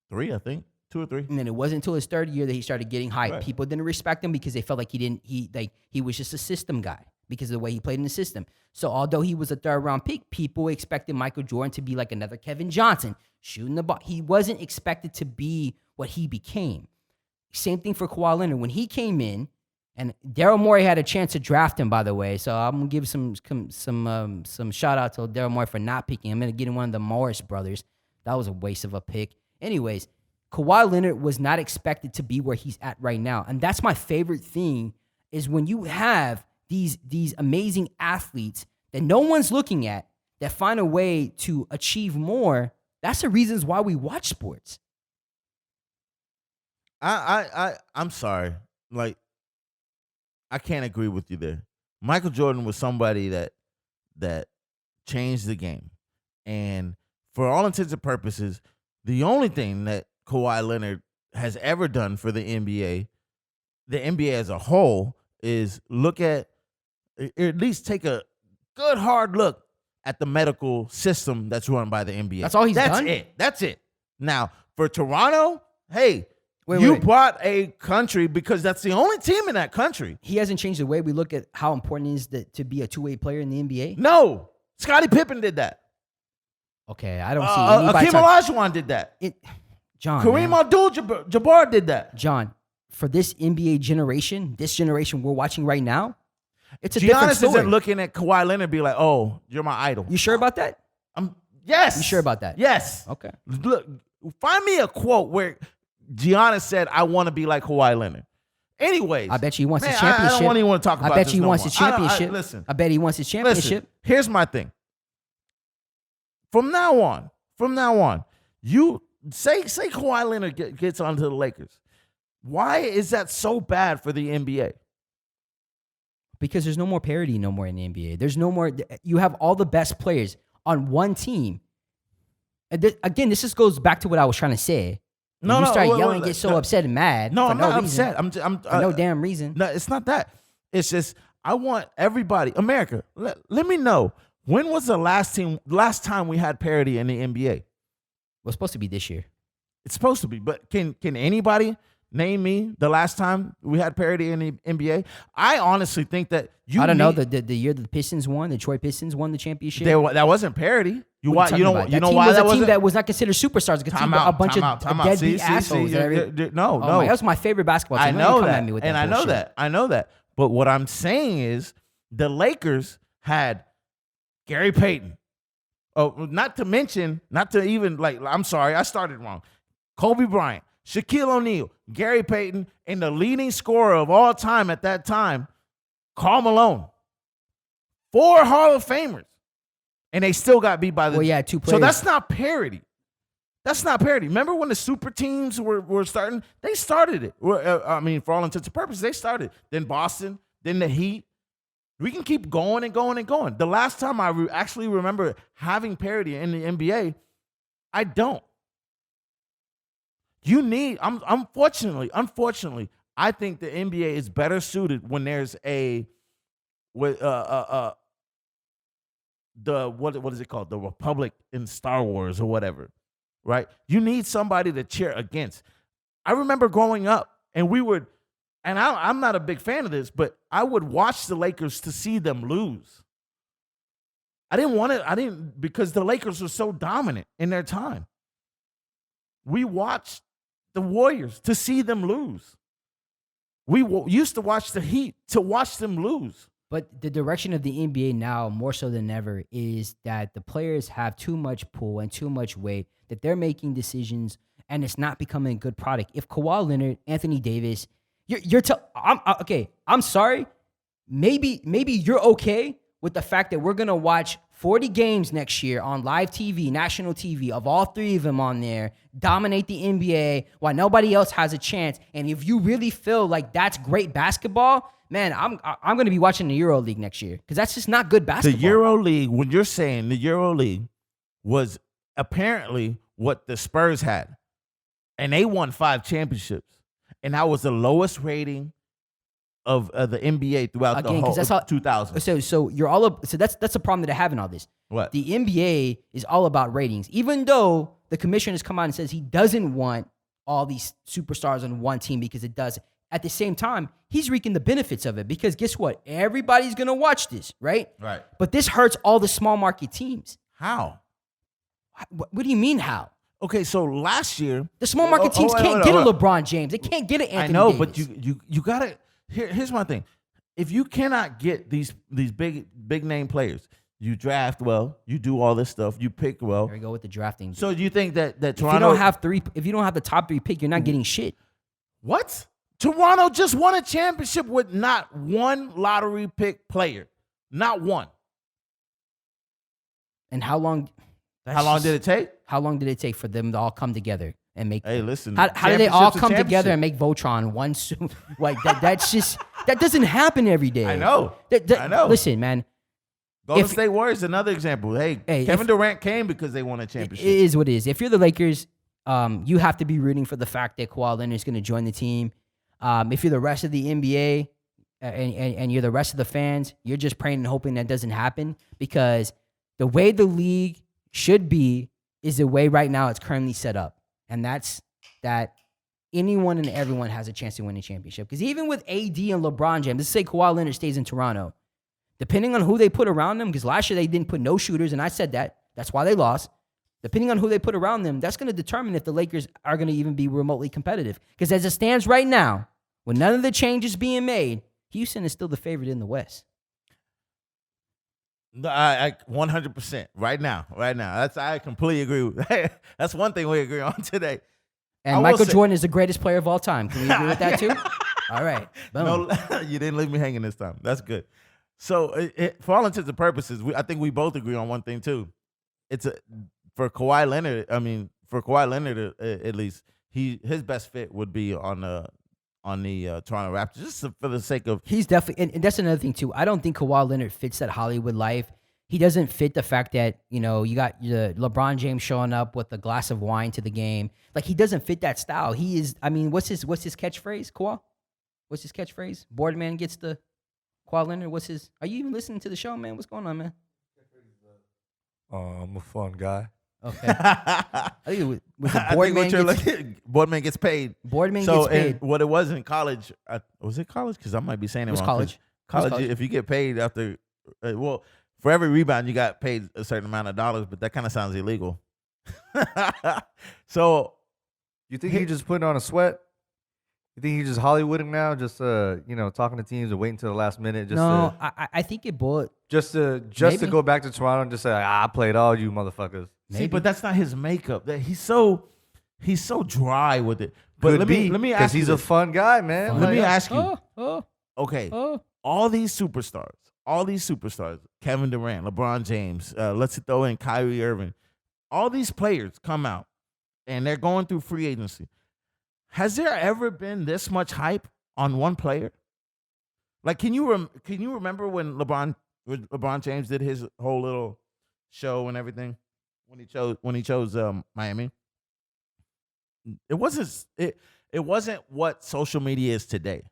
Speaker 1: 3, I think. 2 or 3.
Speaker 2: And then it wasn't until his third year that he started getting hyped.
Speaker 1: Right.
Speaker 2: People didn't respect him because they felt like he was just a system guy because of the way he played in the system. So although he was a third-round pick, people expected Michael Jordan to be like another Kevin Johnson, shooting the ball. He wasn't expected to be what he became. Same thing for Kawhi Leonard. When he came in, and Daryl Morey had a chance to draft him, by the way. So I'm gonna give some shout out to Daryl Morey for not picking him. I'm gonna get him one of the Morris brothers. That was a waste of a pick. Anyways, Kawhi Leonard was not expected to be where he's at right now. And that's my favorite thing is when you have these amazing athletes that no one's looking at that find a way to achieve more. That's the reasons why we watch sports.
Speaker 1: I'm sorry. Like, I can't agree with you there. Michael Jordan was somebody that changed the game. And for all intents and purposes, the only thing that Kawhi Leonard has ever done for the NBA as a whole, is look at least take a good hard look at the medical system that's run by the NBA.
Speaker 2: That's all he's done?
Speaker 1: That's it. Now, for Toronto, hey,
Speaker 2: Wait.
Speaker 1: you brought a country because that's the only team in that country.
Speaker 2: He hasn't changed the way we look at how important it is to be a two-way player in the NBA.
Speaker 1: No, Scottie Pippen did that.
Speaker 2: Okay, I don't see anybody.
Speaker 1: Hakeem Olajuwon did that.
Speaker 2: John,
Speaker 1: Kareem
Speaker 2: man.
Speaker 1: Abdul-Jabbar did that.
Speaker 2: John, for this NBA generation, this generation we're watching right now, it's a different
Speaker 1: Giannis
Speaker 2: story.
Speaker 1: isn't looking at Kawhi Leonard and be like, "Oh, you're my idol."
Speaker 2: You sure about that?
Speaker 1: Yes.
Speaker 2: You sure about that?
Speaker 1: Yes.
Speaker 2: Okay.
Speaker 1: Look, find me a quote where Giannis said, "I want to be like Kawhi Leonard." Anyways,
Speaker 2: I bet you he wants his
Speaker 1: I
Speaker 2: championship.
Speaker 1: don't even want to talk about
Speaker 2: I bet
Speaker 1: this
Speaker 2: you he
Speaker 1: no
Speaker 2: wants
Speaker 1: more.
Speaker 2: his championship.
Speaker 1: Listen,
Speaker 2: I bet he wants his championship.
Speaker 1: here's my thing. From now on, you say Kawhi Leonard gets onto the Lakers. Why is that so bad for the NBA?
Speaker 2: Because there's no more parity no more in the NBA. There's no more. You have all the best players on one team. And again, this just goes back to what I was trying to say.
Speaker 1: No,
Speaker 2: you
Speaker 1: no,
Speaker 2: start
Speaker 1: wait,
Speaker 2: yelling,
Speaker 1: wait,
Speaker 2: get so
Speaker 1: no.
Speaker 2: upset and mad.
Speaker 1: No,
Speaker 2: for
Speaker 1: I'm
Speaker 2: no
Speaker 1: not
Speaker 2: reason.
Speaker 1: upset. I'm
Speaker 2: For no damn reason.
Speaker 1: No, it's not that. It's just I want everybody, America. Let me know, when was the last time we had parity in the NBA?
Speaker 2: Well, it's supposed to be this year.
Speaker 1: It's supposed to be, but can anybody name me the last time we had parity in the NBA? I honestly think that
Speaker 2: I don't know the year the Pistons won, the Detroit Pistons won the championship.
Speaker 1: that wasn't parity. You
Speaker 2: What are you
Speaker 1: know
Speaker 2: talking about?
Speaker 1: you know
Speaker 2: team
Speaker 1: why
Speaker 2: was
Speaker 1: that
Speaker 2: a team
Speaker 1: wasn't?
Speaker 2: that was not considered superstars. A team, a bunch of deadbeat assholes.
Speaker 1: No.
Speaker 2: That was my favorite basketball team.
Speaker 1: I
Speaker 2: Don't
Speaker 1: know
Speaker 2: come
Speaker 1: that,
Speaker 2: at me with
Speaker 1: and
Speaker 2: that bullshit.
Speaker 1: I know that. But what I'm saying is, the Lakers had Gary Payton. Oh, not to even I'm sorry, I started wrong. Kobe Bryant, Shaquille O'Neal, Gary Payton, and the leading scorer of all time at that time, Karl Malone. 4 Hall of Famers. And they still got beat by the...
Speaker 2: Well, yeah, 2 players.
Speaker 1: So that's not parity. That's not parity. Remember when the super teams were starting? They started it. I mean, for all intents and purposes, they started. Then Boston, then the Heat. We can keep going and going and going. The last time I actually remember having parity in the NBA, I don't. You need... Unfortunately, I think the NBA is better suited when there's what is it called? The Republic in Star Wars or whatever, right? You need somebody to cheer against. I remember growing up, and we would, and I'm not a big fan of this, but I would watch the Lakers to see them lose. I didn't because the Lakers were so dominant in their time. We watched the Warriors to see them lose. We used to watch the Heat to watch them lose.
Speaker 2: But the direction of the NBA now, more so than ever, is that the players have too much pull and too much weight, that they're making decisions, and it's not becoming a good product. If Kawhi Leonard, Anthony Davis, I'm sorry. Maybe you're okay with the fact that we're gonna watch 40 games next year on live TV, national TV, of all three of them on there, dominate the NBA while nobody else has a chance. And if you really feel like that's great basketball, man, I'm gonna be watching the Euro League next year because that's just not good basketball.
Speaker 1: The Euro League, when you're saying the Euro League was apparently what the Spurs had, and they won 5 championships, and that was the lowest rating of the NBA throughout the whole 2000.
Speaker 2: So you're all up. So that's a problem that I have in all this.
Speaker 1: What?
Speaker 2: The NBA is all about ratings, even though the commissioner has come out and says he doesn't want all these superstars on one team because it does. At the same time, he's reaping the benefits of it because guess what? Everybody's gonna watch this, right?
Speaker 1: Right.
Speaker 2: But this hurts all the small market teams.
Speaker 1: How?
Speaker 2: What do you mean how?
Speaker 1: Okay, so last year
Speaker 2: The small market teams can't get a LeBron James. They can't get an Anthony
Speaker 1: I know,
Speaker 2: Davis.
Speaker 1: but you gotta. Here's my thing: if you cannot get these big name players, you draft well, you do all this stuff, you pick well.
Speaker 2: There we go with the drafting.
Speaker 1: So do you think that
Speaker 2: if
Speaker 1: Toronto?
Speaker 2: if you don't have the top 3 pick, you're not getting shit.
Speaker 1: What? Toronto just won a championship with not one lottery pick player, not one.
Speaker 2: And how long?
Speaker 1: How long did it take?
Speaker 2: How long did it take for them to all come together and make?
Speaker 1: Hey, listen.
Speaker 2: How did they all
Speaker 1: championship's a
Speaker 2: come together
Speaker 1: championship.
Speaker 2: and make Voltron one? Like that's just that doesn't happen every day.
Speaker 1: I know. I know.
Speaker 2: Listen, man,
Speaker 1: Golden
Speaker 2: if-
Speaker 1: State Warriors, another example. Hey, Kevin Durant came because they won a
Speaker 2: it
Speaker 1: championship.
Speaker 2: is what it is. If you're the Lakers, you have to be rooting for the fact that Kawhi Leonard is going to join the team. If you're the rest of the NBA and you're the rest of the fans, you're just praying and hoping that doesn't happen because the way the league should be is the way right now it's currently set up. And that's that anyone and everyone has a chance to win a championship. Because even with AD and LeBron James, let's say Kawhi Leonard stays in Toronto, depending on who they put around them, because last year they didn't put no shooters, and I said that's why they lost. Depending on who they put around them, that's going to determine if the Lakers are going to even be remotely competitive. Because as it stands right now, with none of the changes being made, Houston is still the favorite in the West.
Speaker 1: I 100% right now. I completely agree with. That's one thing we agree on today.
Speaker 2: And
Speaker 1: I will
Speaker 2: Michael
Speaker 1: say-
Speaker 2: Jordan is the greatest player of all time. Can we agree with that too? All right. Boom.
Speaker 1: No, you didn't leave me hanging this time. That's good. So, for all intents and purposes, I think we both agree on one thing too. For Kawhi Leonard. I mean, for Kawhi Leonard, at least his best fit would be on the Toronto Raptors, just for the sake of.
Speaker 2: He's definitely, and that's another thing too. I don't think Kawhi Leonard fits that Hollywood life. He doesn't fit the fact that, you got LeBron James showing up with a glass of wine to the game. Like, he doesn't fit that style. He is, I mean, what's his catchphrase, Kawhi? What's his catchphrase? Boardman gets the Kawhi Leonard. Are you even listening to the show, man? What's going on, man?
Speaker 3: I'm a fun guy.
Speaker 2: Okay. I think it was
Speaker 1: I think what you're looking, Boardman gets paid.
Speaker 2: Boardman
Speaker 1: So,
Speaker 2: gets paid.
Speaker 1: and what it was in college, was it college? Because I might be saying it
Speaker 2: It was
Speaker 1: wrong.
Speaker 2: college.
Speaker 1: 'Cause
Speaker 2: It was
Speaker 1: College,
Speaker 2: college.
Speaker 1: if you get paid after, for every rebound, you got paid a certain amount of dollars, but that kind of sounds illegal. So,
Speaker 3: You think he just putting on a sweat? You think he just Hollywooding now? Just talking to teams and waiting till the last minute?
Speaker 2: I think it boiled.
Speaker 3: Just to
Speaker 2: Maybe.
Speaker 3: go back to Toronto and just say, I played all you motherfuckers.
Speaker 1: see, but that's not his makeup. That he's so dry with it. But
Speaker 3: Could
Speaker 1: let
Speaker 3: be,
Speaker 1: me
Speaker 3: because
Speaker 1: ask you
Speaker 3: he's a
Speaker 1: this.
Speaker 3: fun guy, man.
Speaker 1: Let me
Speaker 3: Like,
Speaker 1: ask you.
Speaker 2: Oh.
Speaker 1: Okay, all these superstars, Kevin Durant, LeBron James, let's throw in Kyrie Irving, all these players come out and they're going through free agency. Has there ever been this much hype on one player? Like, can you remember when LeBron James did his whole little show and everything when he chose Miami? It wasn't what social media is today.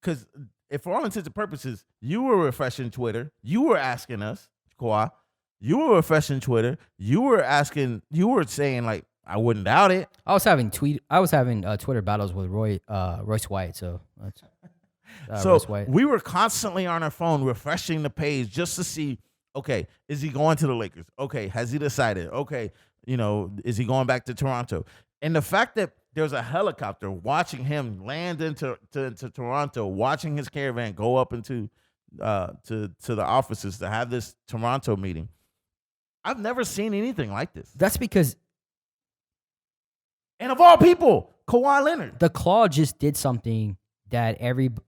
Speaker 1: Because if for all intents and purposes, you were refreshing Twitter, you were asking us Kawhi. You were refreshing Twitter. You were saying like, I wouldn't doubt it.
Speaker 2: I was having Twitter battles with Royce White. So that's
Speaker 1: So
Speaker 2: Royce White.
Speaker 1: we were constantly on our phone refreshing the page just to see, okay, is he going to the Lakers? Okay, has he decided? Okay, is he going back to Toronto? And the fact that there's a helicopter watching him land into Toronto, watching his caravan go up into to the offices to have this Toronto meeting. I've never seen anything like this.
Speaker 2: That's because
Speaker 1: And of all people, Kawhi Leonard.
Speaker 2: the Claw just did something that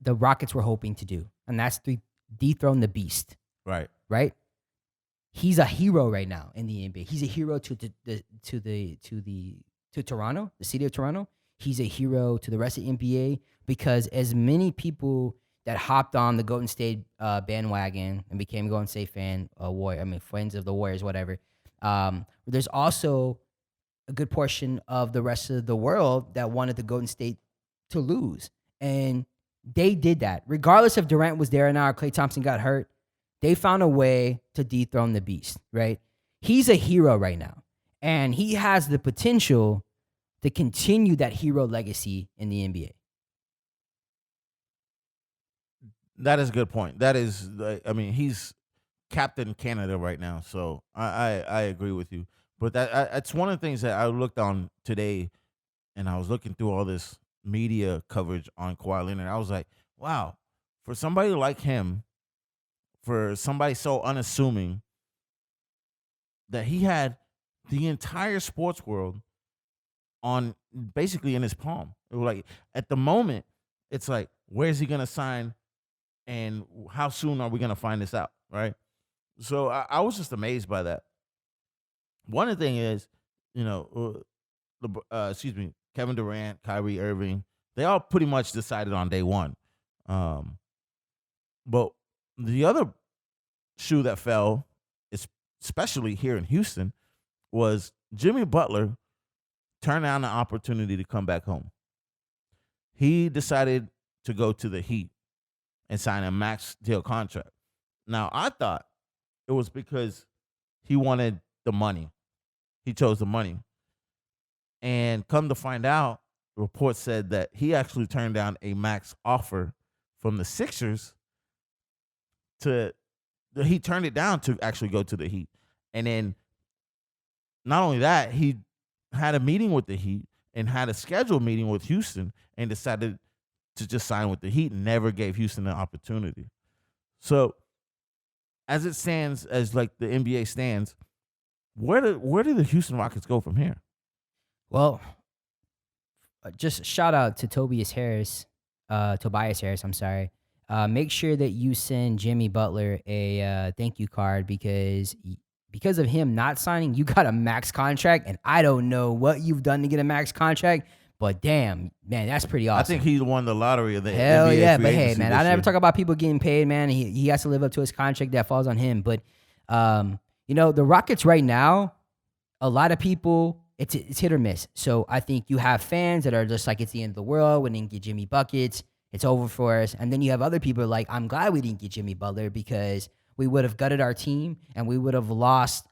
Speaker 2: the Rockets were hoping to do, and that's to dethrone the Beast.
Speaker 1: Right.
Speaker 2: Right? He's a hero right now in the NBA. He's a hero to Toronto, the city of Toronto. He's a hero to the rest of the NBA because as many people that hopped on the Golden State bandwagon and became Golden State friends of the Warriors, whatever. There's also a good portion of the rest of the world that wanted the Golden State to lose. And they did that. Regardless if Durant was there or not, or Klay Thompson got hurt, they found a way to dethrone the Beast, right? He's a hero right now. And he has the potential to continue that hero legacy in the NBA.
Speaker 1: That is a good point. That is, he's Captain Canada right now, so I agree with you. But that's one of the things that I looked on today, and I was looking through all this media coverage on Kawhi Leonard. I was like, wow, for somebody like him, for somebody so unassuming, that he had the entire sports world on basically in his palm. It was like at the moment, it's like, where's he gonna sign? And how soon are we going to find this out, right? So I was just amazed by that. One of the things is, Kevin Durant, Kyrie Irving, they all pretty much decided on day one. But the other shoe that fell, especially here in Houston, was Jimmy Butler turned down the opportunity to come back home. He decided to go to the Heat and sign a max deal contract. Now, I thought it was because he wanted the money. He chose the money. And come to find out, reports said that he actually turned down a max offer from the Sixers he turned it down to actually go to the Heat. And then not only that, he had a meeting with the Heat and had a scheduled meeting with Houston and decided to just sign with the Heat and never gave Houston an opportunity. So, as it stands, as like the NBA stands, where do the Houston Rockets go from here?
Speaker 2: Well, just shout out to Tobias Harris, I'm sorry. Make sure that you send Jimmy Butler a thank you card because of him not signing, you got a max contract, and I don't know what you've done to get a max contract. But damn, man, that's pretty awesome.
Speaker 1: I think he won the lottery of the
Speaker 2: Hell
Speaker 1: NBA
Speaker 2: yeah,
Speaker 1: free
Speaker 2: but hey,
Speaker 1: agency
Speaker 2: man,
Speaker 1: this
Speaker 2: I never
Speaker 1: year.
Speaker 2: talk about people getting paid, man. He has to live up to his contract that falls on him. But the Rockets right now, a lot of people, it's hit or miss. So I think you have fans that are just like, it's the end of the world. We didn't get Jimmy buckets. It's over for us. And then you have other people like, I'm glad we didn't get Jimmy Butler because we would have gutted our team and we would have lost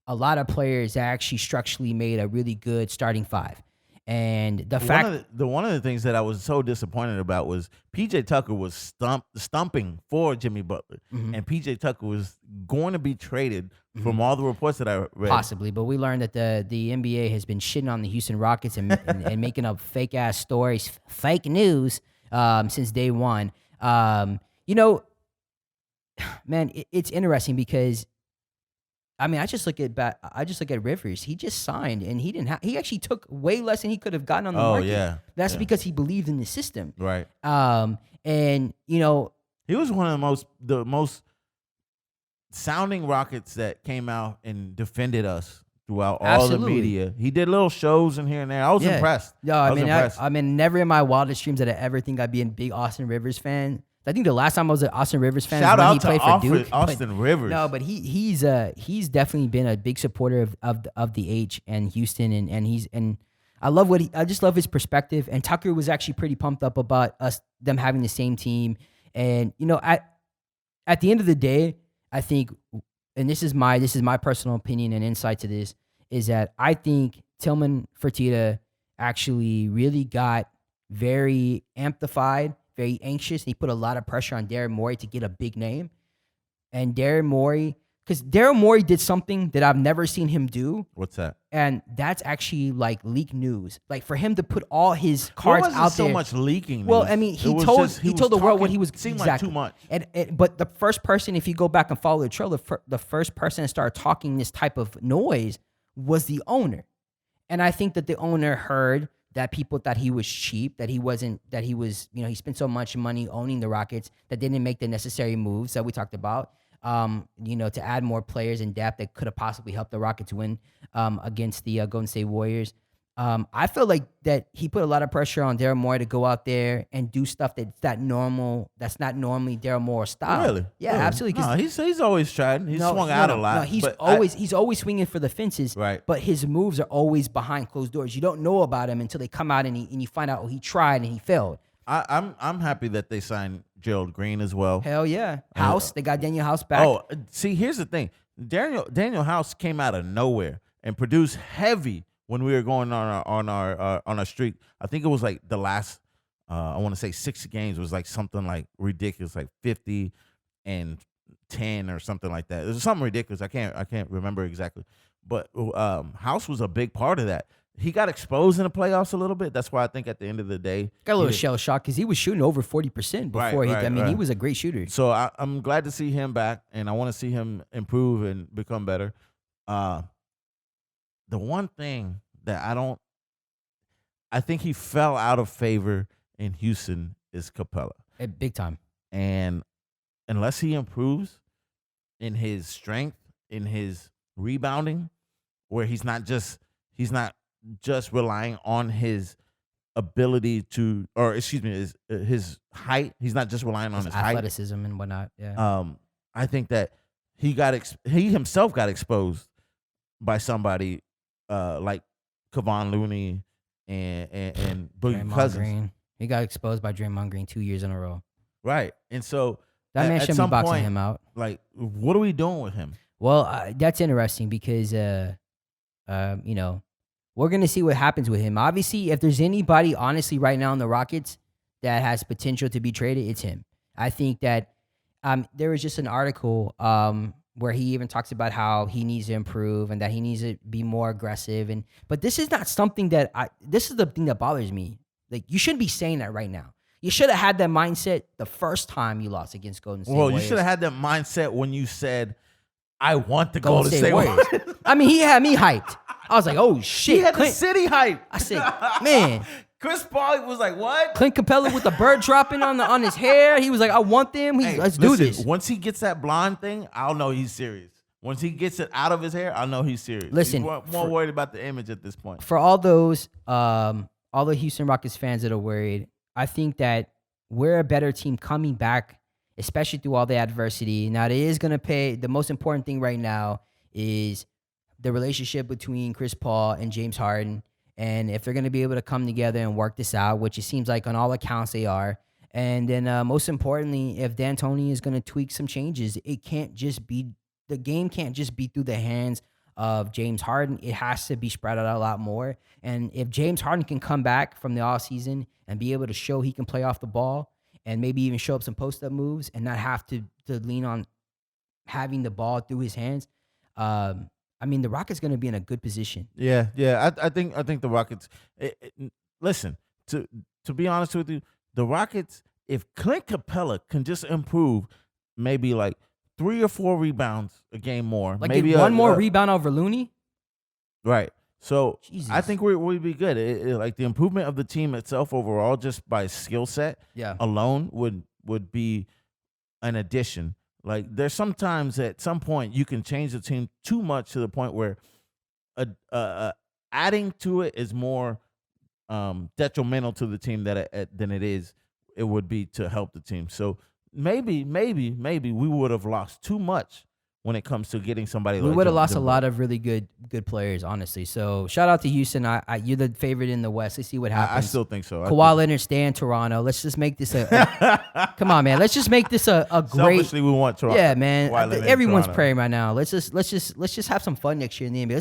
Speaker 2: a lot of players that actually structurally made a really good starting five. And the fact
Speaker 1: one of the things that I was so disappointed about was PJ Tucker was stumping for Jimmy Butler, and PJ Tucker was going to be traded from all the reports that I read.
Speaker 2: Possibly, but we learned that the NBA has been shitting on the Houston Rockets and making up fake ass stories, fake news since day one. Man, it's interesting because. I mean, I just look at Rivers. He just signed, and he actually took way less than he could have gotten on the market.
Speaker 1: Yeah,
Speaker 2: that's because he believed in the system,
Speaker 1: right?
Speaker 2: And
Speaker 1: he was one of the most sounding Rockets that came out and defended us throughout all the media. He did little shows in here and there. I was impressed.
Speaker 2: No, I mean, never in my wildest dreams did I ever think I'd be a big Austin Rivers fan. I think the last time I was an Austin Rivers fan was when he played for Duke.
Speaker 1: Austin Rivers.
Speaker 2: No, but he's definitely been a big supporter of the H and Houston, and I love I just love his perspective. And Tucker was actually pretty pumped up about them having the same team. And at the end of the day, I think and this is my personal opinion and insight to this, is that I think Tillman Fertitta actually really got very amplified, very anxious. He put a lot of pressure on Daryl Morey to get a big name. And Daryl Morey, because Daryl Morey did something that I've never seen him do,
Speaker 1: What's that?
Speaker 2: and that's actually like leak news. Like for him to put all his
Speaker 1: There
Speaker 2: cards
Speaker 1: wasn't
Speaker 2: out
Speaker 1: so
Speaker 2: there.
Speaker 1: much leaking.
Speaker 2: Well,
Speaker 1: news.
Speaker 2: I mean,
Speaker 1: It
Speaker 2: he
Speaker 1: was
Speaker 2: told
Speaker 1: just-
Speaker 2: he told the world what
Speaker 1: talking-
Speaker 2: he was
Speaker 1: seemed
Speaker 2: exactly.
Speaker 1: like too much.
Speaker 2: And but the first person, if you go back and follow the trailer, the first person to start talking this type of noise was the owner. And I think that the owner heard that people thought he was cheap, that he wasn't, that he was, he spent so much money owning the Rockets that they didn't make the necessary moves that we talked about. To add more players in depth that could have possibly helped the Rockets win against the Golden State Warriors. I feel like that he put a lot of pressure on Daryl Morey to go out there and do stuff that's not normally Daryl Morey's style.
Speaker 1: Really?
Speaker 2: Yeah,
Speaker 1: Really?
Speaker 2: absolutely. 'Cause
Speaker 1: No, he's always tried. He's swung out a lot.
Speaker 2: No, he's
Speaker 1: but
Speaker 2: always swinging for the fences.
Speaker 1: Right.
Speaker 2: But his moves are always behind closed doors. You don't know about him until they come out and you find out he tried and he failed.
Speaker 1: I'm happy that they signed Gerald Green as well.
Speaker 2: Hell yeah, House. They got Daniel House back.
Speaker 1: Oh, see, here's the thing. Daniel House came out of nowhere and produced heavy when we were going on our streak. I think it was like the last I want to say 6 games was like something like ridiculous, like 50 and 10 or something like that. It was something ridiculous. I can't remember exactly. But House was a big part of that. He got exposed in the playoffs a little bit. That's why I think at the end of the day,
Speaker 2: Got a little shell shock because he was shooting over 40% before he. I mean, he
Speaker 1: right.
Speaker 2: was a great shooter.
Speaker 1: So I'm glad to see him back, and I want to see him improve and become better. The one thing that I think he fell out of favor in Houston is Capella.
Speaker 2: Big time.
Speaker 1: And unless he improves in his strength, in his rebounding, where he's not just relying on his ability to, or excuse me, his height. He's not just relying on his height,
Speaker 2: athleticism and whatnot. Yeah.
Speaker 1: I think that he himself got exposed by somebody like Kevon Looney and Boogie
Speaker 2: Draymond
Speaker 1: Cousins.
Speaker 2: Green. He got exposed by Draymond Green 2 years in a row.
Speaker 1: Right. And so
Speaker 2: That man
Speaker 1: at
Speaker 2: shouldn't
Speaker 1: some
Speaker 2: be boxing
Speaker 1: point,
Speaker 2: him out.
Speaker 1: like, what are we doing with him?
Speaker 2: Well, that's interesting because, we're going to see what happens with him. Obviously, if there's anybody, honestly, right now in the Rockets that has potential to be traded, it's him. I think that there was just an article where he even talks about how he needs to improve and that he needs to be more aggressive. But this is not something this is the thing that bothers me. Like, you shouldn't be saying that right now. You should have had that mindset the first time you lost against Golden State
Speaker 1: Well,
Speaker 2: Warriors.
Speaker 1: you should have had that mindset when you said, I want the Golden State
Speaker 2: Warriors.
Speaker 1: Warriors.
Speaker 2: I mean, he had me hyped. I was like, oh, shit.
Speaker 1: He had the
Speaker 2: Clint,
Speaker 1: city hype.
Speaker 2: I said, man.
Speaker 1: Chris Paul was like, what?
Speaker 2: Clint Capella with the bird dropping on his hair. He was like, I want them.
Speaker 1: Hey,
Speaker 2: Let's do
Speaker 1: listen,
Speaker 2: this.
Speaker 1: Once he gets that blonde thing, I'll know he's serious. Once he gets it out of his hair, I'll know he's serious.
Speaker 2: Listen,
Speaker 1: he's more worried about the image at this point.
Speaker 2: For all those, all the Houston Rockets fans that are worried, I think that we're a better team coming back, especially through all the adversity. Now, it is going to pay. The most important thing right now is the relationship between Chris Paul and James Harden. And if they're going to be able to come together and work this out, which it seems like on all accounts they are. And then most importantly, if D'Antoni is going to tweak some changes, the game can't just be through the hands of James Harden. It has to be spread out a lot more. And if James Harden can come back from the offseason and be able to show he can play off the ball and maybe even show up some post-up moves and not have to lean on having the ball through his hands, the Rockets going to be in a good position.
Speaker 1: Yeah. I think the Rockets. Listen, to be honest with you, the Rockets. If Clint Capella can just improve, maybe like 3 or 4 rebounds a game more,
Speaker 2: Like
Speaker 1: maybe
Speaker 2: get one more rebound over Looney.
Speaker 1: Right. So
Speaker 2: Jesus.
Speaker 1: I think we'd be good. Like the improvement of the team itself overall, just by skill set alone, would be an addition. Like there's sometimes at some point you can change the team too much to the point where adding to it is more detrimental to the team than it would be to help the team. So maybe we would have lost too much when it comes to getting somebody.
Speaker 2: We
Speaker 1: like
Speaker 2: would have
Speaker 1: Jim-
Speaker 2: lost a
Speaker 1: Jim
Speaker 2: lot of really good players, honestly. So shout out to Houston. You're the favorite in the West. Let's see what
Speaker 1: Butler.
Speaker 2: happens.
Speaker 1: I still think so.
Speaker 2: Kawhi Leonard stay in Toronto. Let's just make this come on, man. Let's just make this a great.
Speaker 1: Selfishly, we want Toronto.
Speaker 2: Yeah, man.
Speaker 1: Kawhi Leonard in
Speaker 2: Everyone's
Speaker 1: Toronto.
Speaker 2: praying right now. Let's just have some fun next year in the NBA.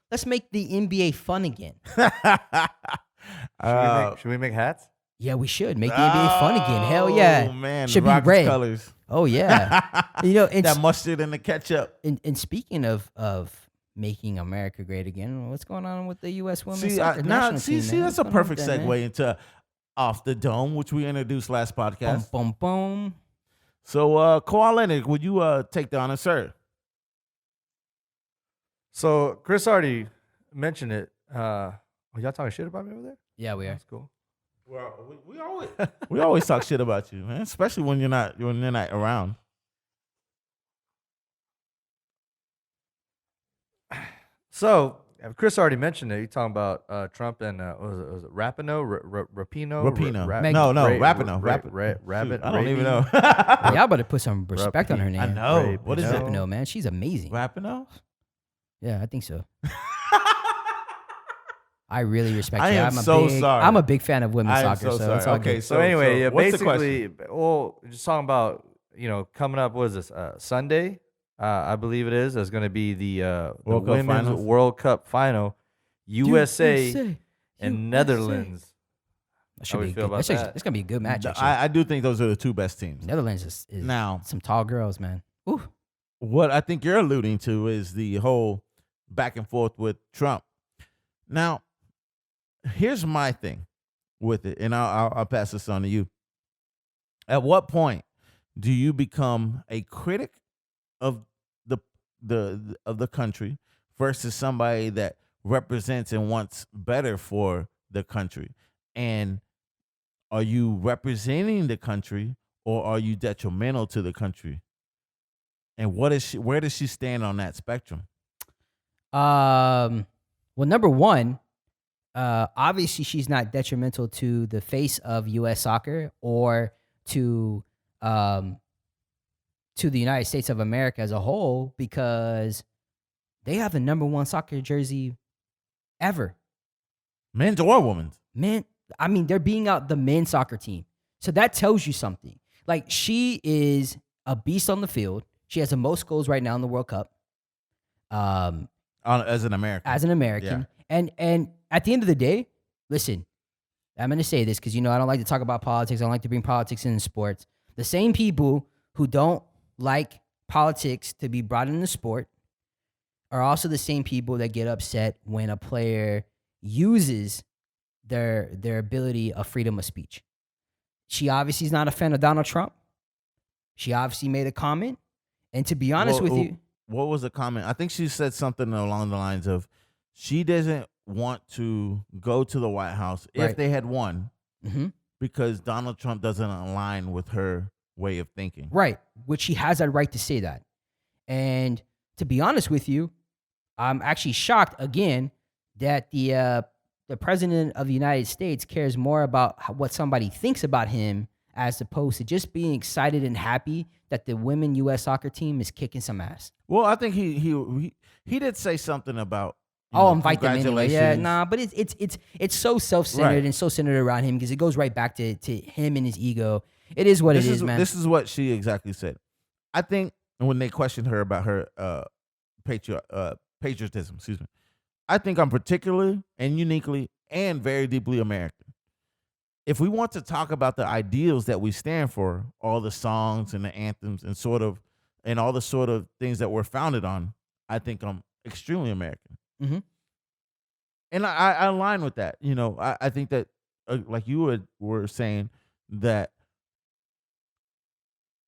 Speaker 2: Let's make the NBA fun again.
Speaker 3: Should we make hats?
Speaker 2: Yeah, we should make the NBA fun again. Hell yeah.
Speaker 1: Oh man,
Speaker 2: Should
Speaker 1: the
Speaker 2: be
Speaker 1: Rockets
Speaker 2: red.
Speaker 1: colors.
Speaker 2: Oh yeah. And,
Speaker 1: That mustard and the ketchup.
Speaker 2: and speaking of making America great again, what's going on with the U.S. women's
Speaker 1: See,
Speaker 2: soccer national team?
Speaker 1: see,
Speaker 2: man?
Speaker 1: that's
Speaker 2: What's
Speaker 1: a
Speaker 2: going on with
Speaker 1: perfect
Speaker 2: that,
Speaker 1: segue
Speaker 2: man?
Speaker 1: into Off the Dome, which we introduced last podcast.
Speaker 2: Boom, boom, boom.
Speaker 1: So, Kawhi Leonard, would you take the honor, sir?
Speaker 3: So Chris already mentioned it. Are y'all talking shit about me over there?
Speaker 2: Yeah, we are.
Speaker 3: That's cool.
Speaker 1: Well, we always talk shit about you, man. Especially when you're not around.
Speaker 3: So Chris already mentioned it. You talking about Trump and was it Rapinoe?
Speaker 1: Rapinoe.
Speaker 3: Ra-
Speaker 2: Meg-
Speaker 1: No,
Speaker 3: Ra-
Speaker 1: Rapinoe.
Speaker 3: Ra- Rabbit.
Speaker 1: I don't even
Speaker 3: Raby?
Speaker 1: know.
Speaker 2: Y'all better put some respect on her name.
Speaker 1: I know.
Speaker 3: Ray
Speaker 1: What is
Speaker 3: Rapinoe.
Speaker 1: it?
Speaker 2: No, man, she's amazing.
Speaker 1: Rapinoe?
Speaker 2: Yeah, I think so. I really respect
Speaker 1: I
Speaker 2: her.
Speaker 1: am so sorry.
Speaker 2: I'm a big fan of women's
Speaker 1: I am
Speaker 2: soccer,
Speaker 1: so
Speaker 2: so it's
Speaker 1: sorry.
Speaker 2: all
Speaker 1: Okay,
Speaker 2: good.
Speaker 3: So anyway, yeah,
Speaker 1: what's the question?
Speaker 3: basically, well, just talking about coming up. What is this? Sunday, I believe it is. There's going to be the
Speaker 1: World Cup
Speaker 3: women's
Speaker 1: finals?
Speaker 3: World Cup final, USA and Netherlands.
Speaker 2: That
Speaker 3: How
Speaker 2: should
Speaker 3: we
Speaker 2: be
Speaker 3: feel
Speaker 2: good.
Speaker 3: about that?
Speaker 2: That's gonna be a good match. Actually.
Speaker 1: I do think those are the two best teams.
Speaker 2: Netherlands is
Speaker 1: Now,
Speaker 2: some tall girls, man. Ooh.
Speaker 1: what I think you're alluding to is the whole back and forth with Trump. Now, here's my thing with it, and I'll pass this on to you. At what point do you become a critic of the country versus somebody that represents and wants better for the country? And are you representing the country or are you detrimental to the country? And where does she stand on that spectrum?
Speaker 2: Well, number one, obviously she's not detrimental to the face of U.S. soccer or to the United States of America as a whole because they have the number one soccer jersey ever.
Speaker 1: Men's or women's?
Speaker 2: Man, I mean, they're being out the men's soccer team. So that tells you something. Like, she is a beast on the field. She has the most goals right now in the World Cup.
Speaker 1: As an American.
Speaker 2: As an American. And at the end of the day, listen, I'm going to say this because, I don't like to talk about politics. I don't like to bring politics into sports. The same people who don't like politics to be brought into sport are also the same people that get upset when a player uses their ability of freedom of speech. She obviously is not a fan of Donald Trump. She obviously made a comment. And to be honest with you,
Speaker 1: what was the comment? I think she said something along the lines of she doesn't want to go to the White House if
Speaker 2: Right.
Speaker 1: they had won
Speaker 2: Mhm.
Speaker 1: because Donald Trump doesn't align with her way of thinking.
Speaker 2: right, which she has that right to say that. And to be honest with you, I'm actually shocked again that the president of the United States cares more about what somebody thinks about him as opposed to just being excited and happy that the women U.S. soccer team is kicking some ass.
Speaker 1: Well, I think he did say something about
Speaker 2: Invite them anyway. Yeah,
Speaker 1: congratulations.
Speaker 2: nah, but it's so self-centered
Speaker 1: Right.
Speaker 2: and so centered around him because it goes right back to him and his ego. It is what it is, man.
Speaker 1: This is what she exactly said. I think when they questioned her about her patriotism, excuse me, I think I'm particularly and uniquely and very deeply American. If we want to talk about the ideals that we stand for, all the songs and the anthems and all the sort of things that we're founded on, I think I'm extremely American.
Speaker 2: Mhm.
Speaker 1: And I align with that. I think that, like you were saying, that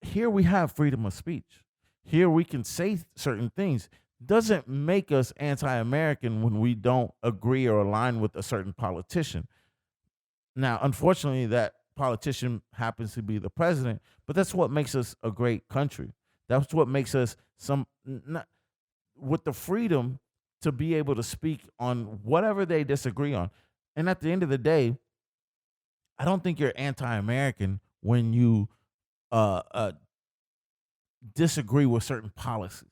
Speaker 1: here we have freedom of speech. Here we can say certain things. Doesn't make us anti-American when we don't agree or align with a certain politician. Now, unfortunately, that politician happens to be the president, but that's what makes us a great country. That's what makes us with the freedom to be able to speak on whatever they disagree on. And at the end of the day, I don't think you're anti-American when you disagree with certain policies.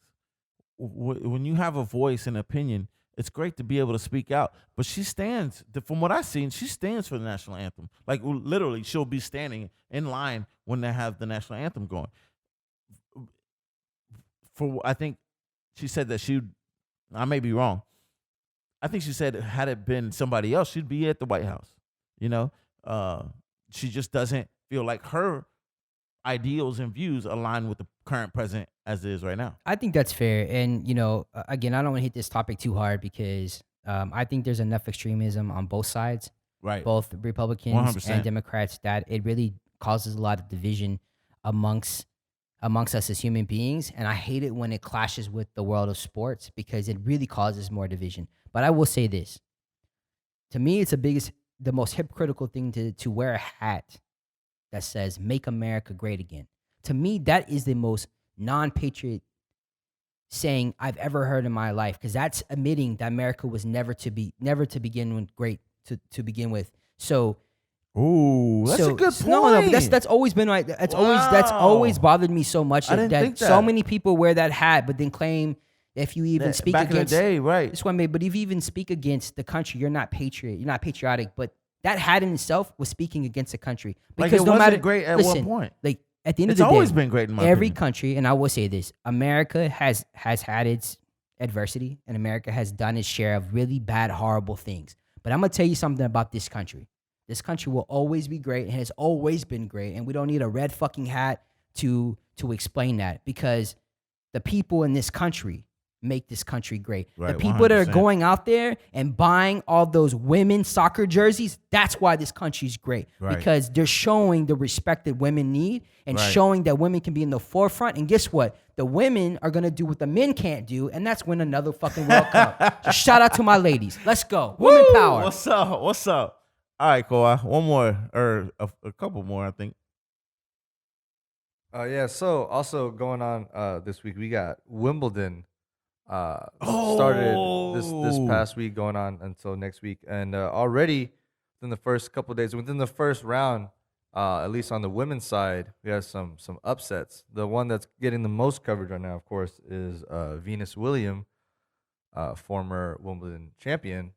Speaker 1: When you have a voice and opinion, it's great to be able to speak out. But she stands, from what I've seen, she stands for the national anthem. Like literally, she'll be standing in line when they have the national anthem going. I think she said that I may be wrong. I think she said had it been somebody else, she'd be at the White House. You know, she just doesn't feel like her ideals and views align with the current president as it is right now.
Speaker 2: I think that's fair. And, again, I don't want to hit this topic too hard because I think there's enough extremism on both sides,
Speaker 1: Right.
Speaker 2: both Republicans
Speaker 1: 100%.
Speaker 2: and Democrats, that it really causes a lot of division amongst us as human beings. And I hate it when it clashes with the world of sports because it really causes more division. But I will say this. To me, it's the most hypocritical thing to wear a hat that says "Make America Great Again." To me, that is the most non-patriot saying I've ever heard in my life, because that's admitting that America was never to begin with great to begin with. So,
Speaker 1: Ooh, that's a good point.
Speaker 2: No, but that's always been like that's always bothered me so much
Speaker 1: I didn't think
Speaker 2: so
Speaker 1: that.
Speaker 2: many people wear that hat, but then claim if you even speak
Speaker 1: back
Speaker 2: against
Speaker 1: in the day, right?
Speaker 2: this one, but if you even speak against the country, you're not patriotic. But that hat in itself was speaking against the country
Speaker 1: Like
Speaker 2: because
Speaker 1: it
Speaker 2: no
Speaker 1: wasn't
Speaker 2: matter
Speaker 1: great at
Speaker 2: listen,
Speaker 1: one point.
Speaker 2: like at the end
Speaker 1: It's
Speaker 2: of the day,
Speaker 1: always been great in my
Speaker 2: every
Speaker 1: opinion.
Speaker 2: country, and I will say this: America has had its adversity, and America has done its share of really bad, horrible things. But I'm gonna tell you something about this country. This country will always be great and has always been great, and we don't need a red fucking hat to explain that, because the people in this country make this country great.
Speaker 1: Right,
Speaker 2: the people that are
Speaker 1: 100%.
Speaker 2: going out there and buying all those women's soccer jerseys, that's why this country's great.
Speaker 1: Right.
Speaker 2: Because they're showing the respect that women need and
Speaker 1: Right.
Speaker 2: showing that women can be in the forefront. And guess what? The women are going to do what the men can't do, and that's win another fucking World Cup. So shout out to my ladies. Let's go. Women
Speaker 1: Woo!
Speaker 2: power.
Speaker 1: What's up? What's up? All right, Kawhi. One more or a couple more, I think.
Speaker 3: Yeah. So also going on this week, we got Wimbledon. Started this past week, going on until next week, and already within the first couple of days, within the first round, at least on the women's side, we have some upsets. The one that's getting the most coverage right now, of course, is Venus Williams, former Wimbledon champion.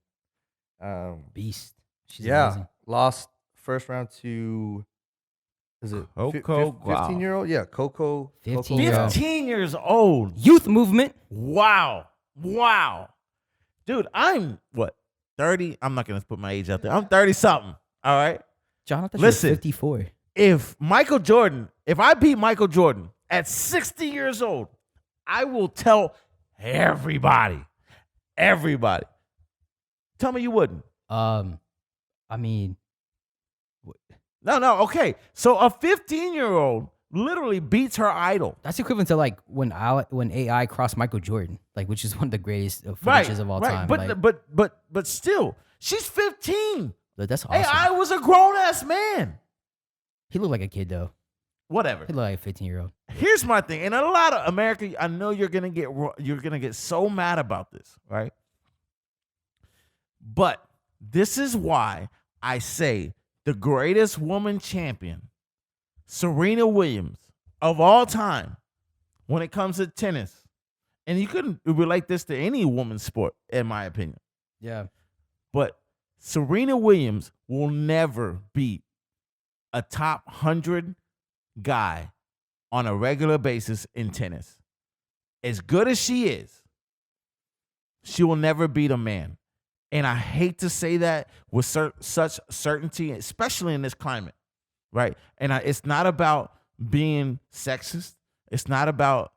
Speaker 2: Beast. She's
Speaker 3: Yeah,
Speaker 2: amazing.
Speaker 3: lost first round to, is it
Speaker 1: Coco Gauff.
Speaker 3: 15-year-old? Yeah, Coco.
Speaker 2: 15-year-old.
Speaker 1: 15 years old.
Speaker 2: Youth movement.
Speaker 1: Wow. Dude, I'm what? 30? I'm not going to put my age out there. I'm 30 something. All right.
Speaker 2: John, I thought
Speaker 1: Listen.
Speaker 2: you were 54.
Speaker 1: If I beat Michael Jordan at 60 years old, I will tell everybody. Tell me you wouldn't.
Speaker 2: I mean,
Speaker 1: No, okay. So a 15-year-old literally beats her idol.
Speaker 2: that's equivalent to like when AI crossed Michael Jordan, like, which is one of the greatest finishes of all time.
Speaker 1: But
Speaker 2: Like,
Speaker 1: but still, she's 15.
Speaker 2: that's awesome.
Speaker 1: AI was a grown-ass man.
Speaker 2: He looked like a kid though.
Speaker 1: Whatever.
Speaker 2: He looked like a 15-year-old.
Speaker 1: Here's my thing, and a lot of America, I know you're gonna get so mad about this, right? But this is why I say the greatest woman champion, Serena Williams, of all time, when it comes to tennis, and you couldn't relate this to any woman's sport, in my opinion,
Speaker 2: Yeah.
Speaker 1: but Serena Williams will never beat a top 100 guy on a regular basis in tennis. As good as she is, she will never beat a man. And I hate to say that with such certainty, especially in this climate, right? And it's not about being sexist. It's not about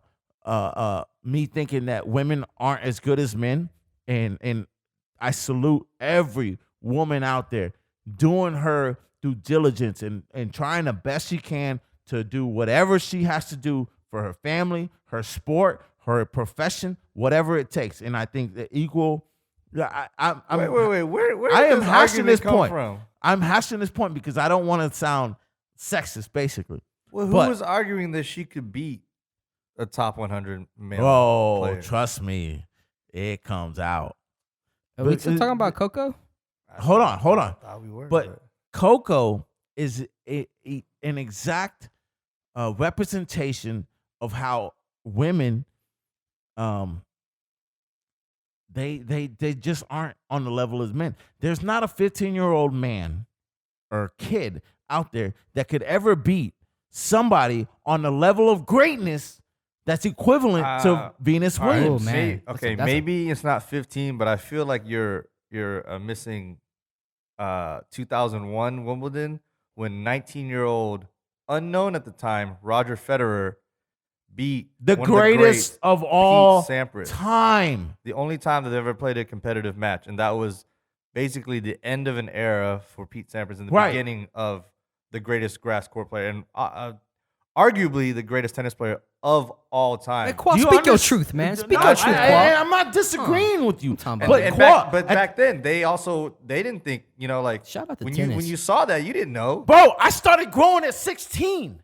Speaker 1: me thinking that women aren't as good as men. And I salute every woman out there doing her due diligence and trying the best she can to do whatever she has to do for her family, her sport, her profession, whatever it takes. And I think the equal. Wait. Where
Speaker 3: I
Speaker 1: am
Speaker 3: did this
Speaker 1: hashing
Speaker 3: argument
Speaker 1: this
Speaker 3: come
Speaker 1: point.
Speaker 3: from?
Speaker 1: I'm hashing this point because I don't want to sound sexist, basically.
Speaker 3: Well, who
Speaker 1: But-
Speaker 3: was arguing that she could beat a top 100 male
Speaker 1: Oh,
Speaker 3: player?
Speaker 1: trust me, it comes out.
Speaker 2: Are we
Speaker 1: But
Speaker 2: still talking about Coco?
Speaker 1: Hold on.
Speaker 3: I thought we were,
Speaker 1: But Coco is an exact representation of how women, um, they just aren't on the level as men. There's not a 15-year-old man or kid out there that could ever beat somebody on the level of greatness that's equivalent to Venus
Speaker 3: All right,
Speaker 1: Williams.
Speaker 2: man.
Speaker 3: Okay,
Speaker 2: That's a-
Speaker 3: maybe it's not 15, but I feel like you're missing 2001 Wimbledon when 19-year-old unknown at the time Roger Federer beat
Speaker 1: The
Speaker 3: one
Speaker 1: greatest
Speaker 3: of
Speaker 1: of
Speaker 3: the
Speaker 1: all
Speaker 3: Pete Sampras.
Speaker 1: time.
Speaker 3: The only time that they ever played a competitive match, and that was basically the end of an era for Pete Sampras and the
Speaker 1: Right.
Speaker 3: beginning of the greatest grass court player and arguably the greatest tennis player of all time.
Speaker 2: Hey, Qua,
Speaker 1: Do you
Speaker 2: speak your
Speaker 1: underst-
Speaker 2: truth, man. Speak
Speaker 1: No,
Speaker 2: your truth, Qua.
Speaker 1: I'm not disagreeing with you.
Speaker 2: talking
Speaker 1: But,
Speaker 2: about
Speaker 3: And
Speaker 1: Qua,
Speaker 3: back then, they didn't think, like
Speaker 2: Shout out to
Speaker 3: when
Speaker 2: tennis.
Speaker 3: you saw that, you didn't know.
Speaker 1: bro, I started growing at 16.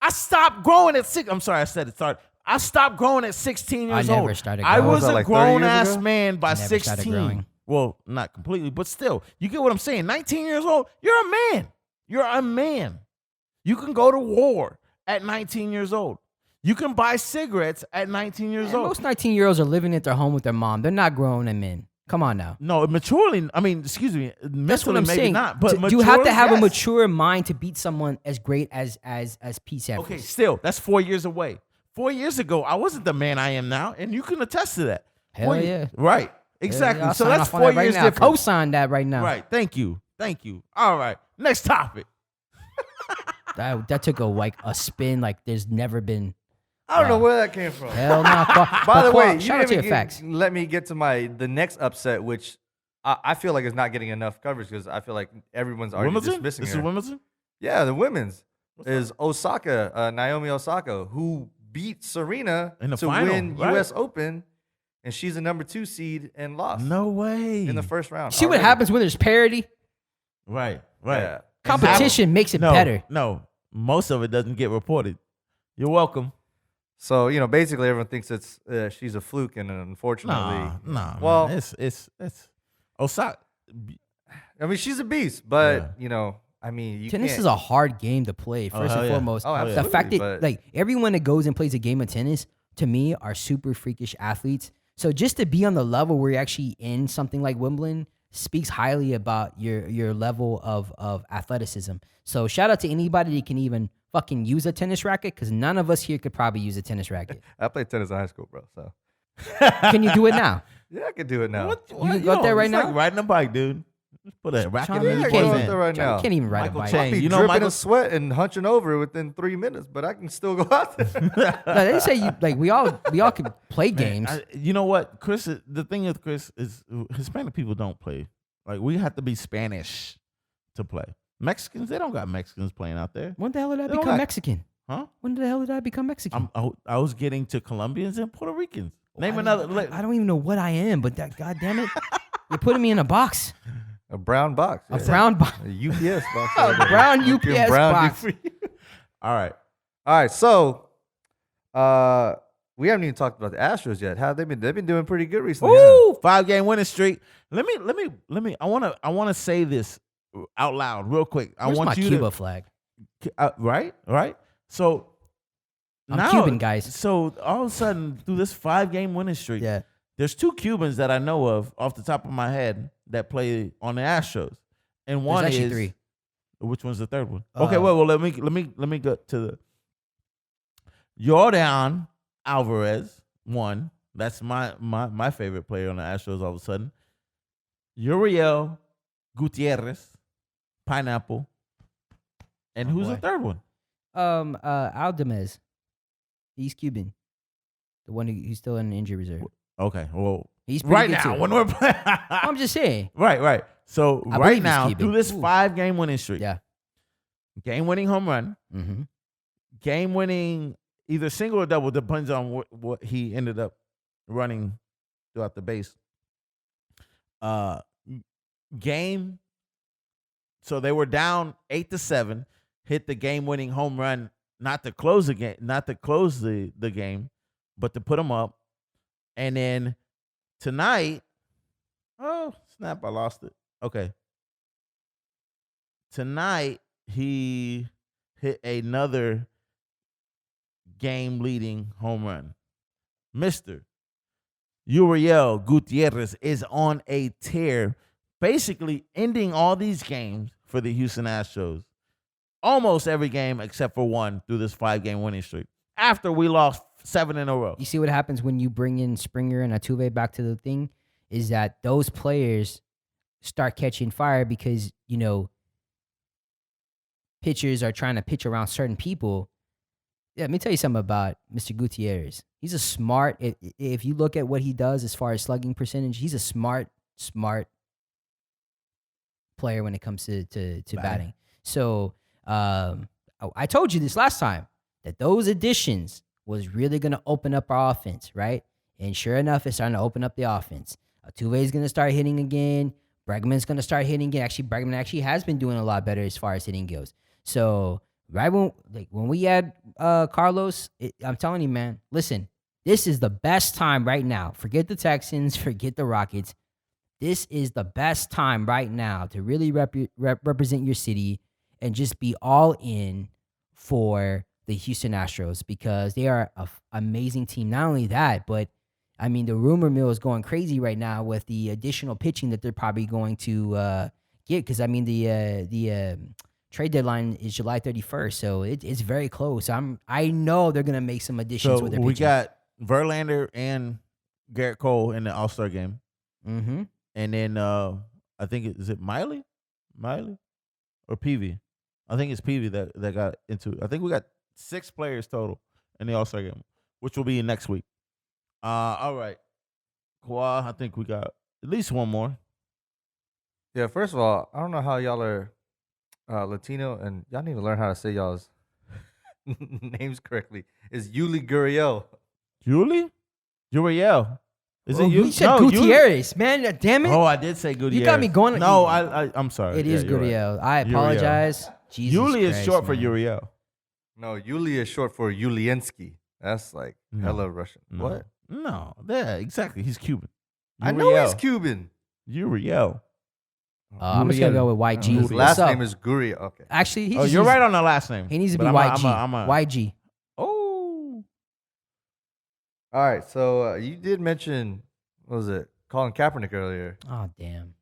Speaker 1: I stopped growing at 6. I'm sorry, I said it started. I stopped growing at 16
Speaker 2: I
Speaker 1: years
Speaker 2: never
Speaker 1: old.
Speaker 2: started
Speaker 1: I
Speaker 2: growing.
Speaker 1: was
Speaker 3: Was that
Speaker 1: a
Speaker 3: like 30
Speaker 1: grown
Speaker 3: years
Speaker 1: ass
Speaker 3: ago?
Speaker 1: man by
Speaker 2: Never started
Speaker 1: 16.
Speaker 2: growing.
Speaker 1: Well, not completely, but still, you get what I'm saying. 19 years old, you're a man. You're a man. You can go to war at 19 years old. You can buy cigarettes at 19 years
Speaker 2: Man,
Speaker 1: old.
Speaker 2: most 19-year-olds are living at their home with their mom. They're not grown men. Come on now.
Speaker 1: No, maturely. I mean, excuse me.
Speaker 2: That's what
Speaker 1: Mentally,
Speaker 2: I'm
Speaker 1: maybe
Speaker 2: saying.
Speaker 1: not. But
Speaker 2: You have to
Speaker 1: maturely,
Speaker 2: have a
Speaker 1: yes.
Speaker 2: mature mind to beat someone as great as Pete Sampras.
Speaker 1: Okay, still, that's 4 years away. 4 years ago, I wasn't the man I am now, and you can attest to that.
Speaker 2: Hell
Speaker 1: 4
Speaker 2: yeah.
Speaker 1: Right. Exactly.
Speaker 2: I'll
Speaker 1: So
Speaker 2: sign
Speaker 1: that's
Speaker 2: off on
Speaker 1: 4
Speaker 2: that right
Speaker 1: years
Speaker 2: now.
Speaker 1: different.
Speaker 2: Co-sign that right now.
Speaker 1: Right. Thank you. Thank you. All right. Next topic.
Speaker 2: That took a spin like there's never been.
Speaker 3: I don't know where that came from.
Speaker 2: Hell no.
Speaker 3: By the way, you
Speaker 2: shout out to
Speaker 3: didn't
Speaker 2: your facts.
Speaker 3: let me get to the next upset, which I feel like is not getting enough coverage because I feel like everyone's already
Speaker 1: Wimbledon?
Speaker 3: dismissing
Speaker 1: This
Speaker 3: her.
Speaker 1: is Wimbledon?
Speaker 3: Yeah, the women's is Osaka, Naomi Osaka, who beat Serena
Speaker 1: In the
Speaker 3: to
Speaker 1: final,
Speaker 3: win
Speaker 1: right.
Speaker 3: U.S. Open, and she's a number 2 seed and lost
Speaker 1: No way.
Speaker 3: in the first round.
Speaker 2: See what
Speaker 3: already.
Speaker 2: happens when there's parity?
Speaker 1: Right. Right.
Speaker 3: Yeah.
Speaker 2: Competition makes it
Speaker 1: No,
Speaker 2: better.
Speaker 1: No. Most of it doesn't get reported. You're welcome.
Speaker 3: So basically, everyone thinks it's she's a fluke, and unfortunately,
Speaker 1: Nah.
Speaker 3: Well-
Speaker 1: man. It's Osaka.
Speaker 3: I mean, she's a beast. But
Speaker 1: Yeah.
Speaker 3: I mean, you
Speaker 2: Tennis
Speaker 3: can't,
Speaker 2: is a hard game to play, first
Speaker 1: hell
Speaker 2: and
Speaker 1: yeah.
Speaker 2: foremost.
Speaker 3: Oh,
Speaker 2: The
Speaker 3: absolutely,
Speaker 2: fact that
Speaker 3: but-
Speaker 2: like everyone that goes and plays a game of tennis, to me, are super freakish athletes. So just to be on the level where you're actually in something like Wimbledon speaks highly about your level of athleticism. So shout out to anybody that can even fucking use a tennis racket, because none of us here could probably use a tennis racket.
Speaker 3: I played tennis in high school, bro. So
Speaker 2: Can you do it now?
Speaker 3: yeah, I can do it now.
Speaker 1: What?
Speaker 2: can go out there right
Speaker 1: it's
Speaker 2: now?
Speaker 1: Like riding a bike, dude. Just put a racket
Speaker 2: Sean,
Speaker 1: in
Speaker 2: man,
Speaker 1: your
Speaker 2: you
Speaker 3: I
Speaker 2: can't
Speaker 3: can go
Speaker 2: even-
Speaker 3: out there right
Speaker 2: John,
Speaker 3: now.
Speaker 2: you can't even ride
Speaker 1: Michael
Speaker 2: a bike.
Speaker 1: Chang.
Speaker 3: I'll be
Speaker 1: You know
Speaker 3: dripping
Speaker 1: Michael-
Speaker 3: in sweat and hunching over within 3 minutes, but I can still go out there.
Speaker 2: No, they didn't say you like we all can play
Speaker 1: Man,
Speaker 2: games.
Speaker 1: you know what, Chris? The thing with Chris is Hispanic people don't play. Like we have to be Spanish to play. Mexicans, they don't got Mexicans playing out there,
Speaker 2: When the hell did I
Speaker 1: They don't
Speaker 2: become
Speaker 1: got-
Speaker 2: Mexican?
Speaker 1: huh?
Speaker 2: When the hell did I become Mexican?
Speaker 1: I was getting to Colombians and Puerto Ricans. Name
Speaker 2: I
Speaker 1: another.
Speaker 2: don't- I don't even know what I am, but that goddamn it, you're putting me in a box,
Speaker 3: A brown box.
Speaker 2: a
Speaker 3: yeah.
Speaker 2: brown box.
Speaker 3: A UPS box.
Speaker 2: A brown
Speaker 3: European
Speaker 2: UPS box.
Speaker 1: All right.
Speaker 3: All right, so we haven't even talked about the Astros yet. How have they been? They've been doing pretty good recently. huh?
Speaker 1: Woo! 5-game winning streak. Let me. I wanna say this out loud real quick. I
Speaker 2: Where's
Speaker 1: want
Speaker 2: my
Speaker 1: you
Speaker 2: Cuba flag?
Speaker 1: to right. So
Speaker 2: I'm
Speaker 1: now,
Speaker 2: Cuban, guys.
Speaker 1: So all of a sudden, through this 5-game winning streak,
Speaker 2: Yeah,
Speaker 1: there's 2 Cubans that I know of off the top of my head that play on the Astros, and one
Speaker 2: there's actually
Speaker 1: is
Speaker 2: 3.
Speaker 1: which one's the third one? Okay,
Speaker 2: Uh,
Speaker 1: well, let me go to the Jordan Alvarez. One, that's my favorite player on the Astros. All of a sudden, Uriel Gutierrez, Pineapple, and who's the
Speaker 2: boy.
Speaker 1: third one?
Speaker 2: Aldemez. He's Cuban. The one who's still in injury reserve.
Speaker 1: Okay, well,
Speaker 2: He's pretty
Speaker 1: right
Speaker 2: good
Speaker 1: now
Speaker 2: too.
Speaker 1: when we're playing,
Speaker 2: I'm just saying.
Speaker 1: right. So
Speaker 2: I believe
Speaker 1: right
Speaker 2: he's
Speaker 1: now,
Speaker 2: Cuban.
Speaker 1: through this
Speaker 2: Ooh.
Speaker 1: 5-game winning streak,
Speaker 2: Yeah.
Speaker 1: game-winning home run,
Speaker 2: Mm-hmm.
Speaker 1: game-winning either single or double, depends on what he ended up running throughout the base. Game. So they were down 8-7, hit the game-winning home run, not to close the game, not to close the game, but to put them up. And then tonight, oh snap, I lost it. Okay. Tonight he hit another game-leading home run. Mr. Uriel Gutierrez is on a tear, basically ending all these games for the Houston Astros. Almost every game except for one through this 5-game winning streak. After we lost 7 in a row.
Speaker 2: You see what happens when you bring in Springer and Altuve back to the thing is that those players start catching fire because, pitchers are trying to pitch around certain people. Yeah, let me tell you something about Mr. Gutierrez. He's a smart, if you look at what he does as far as slugging percentage, he's a smart player when it comes to batting. So I told you this last time that those additions was really going to open up our offense, right? And sure enough, it's starting to open up the offense. Altuve is going to start hitting again. Bregman's going to start hitting again. Actually, Bregman actually has been doing a lot better as far as hitting goes. So right when we had Carlos, I'm telling you, man, listen, this is the best time right now. Forget the Texans, forget the Rockets. This is the best time right now to really represent your city and just be all in for the Houston Astros because they are an amazing team. Not only that, but I mean, the rumor mill is going crazy right now with the additional pitching that they're probably going to get because, I mean, the trade deadline is July 31st, so it's very close. I know they're going to make some additions with their pitching.
Speaker 1: We got Verlander and Garrett Cole in the All-Star game.
Speaker 2: Mm-hmm.
Speaker 1: And then I think is it Miley or Peavy? I think it's Peavy that got into it. I think we got 6 players total in the All-Star game, which will be next week. All right. Kawhi, I think we got at least one more.
Speaker 3: Yeah, first of all, I don't know how y'all are Latino, and y'all need to learn how to say y'all's names correctly. It's Yuli Gurriel.
Speaker 1: Uriel. Is it you?
Speaker 2: You said Gutierrez, man. Damn it.
Speaker 1: Oh, I did say Gutierrez.
Speaker 2: You got me going.
Speaker 1: No, I'm sorry.
Speaker 2: It is Gurriel. Right. I apologize. Jesus
Speaker 1: Yuli is
Speaker 2: Christ,
Speaker 1: short for
Speaker 2: man.
Speaker 1: Uriel.
Speaker 3: No, Yuli is short for Yuliensky. That's like hella Russian.
Speaker 1: No.
Speaker 3: What?
Speaker 1: No, yeah, exactly. He's Cuban.
Speaker 3: I know he's Cuban.
Speaker 1: Uriel.
Speaker 2: I'm just going to go with YG.
Speaker 3: His last name is Gurriel. Okay.
Speaker 2: Actually,
Speaker 1: you're right on the last name.
Speaker 2: He needs to be
Speaker 1: But
Speaker 2: YG. YG.
Speaker 1: Oh.
Speaker 3: All right. So you did mention, what was it? Colin Kaepernick earlier.
Speaker 2: Oh, damn.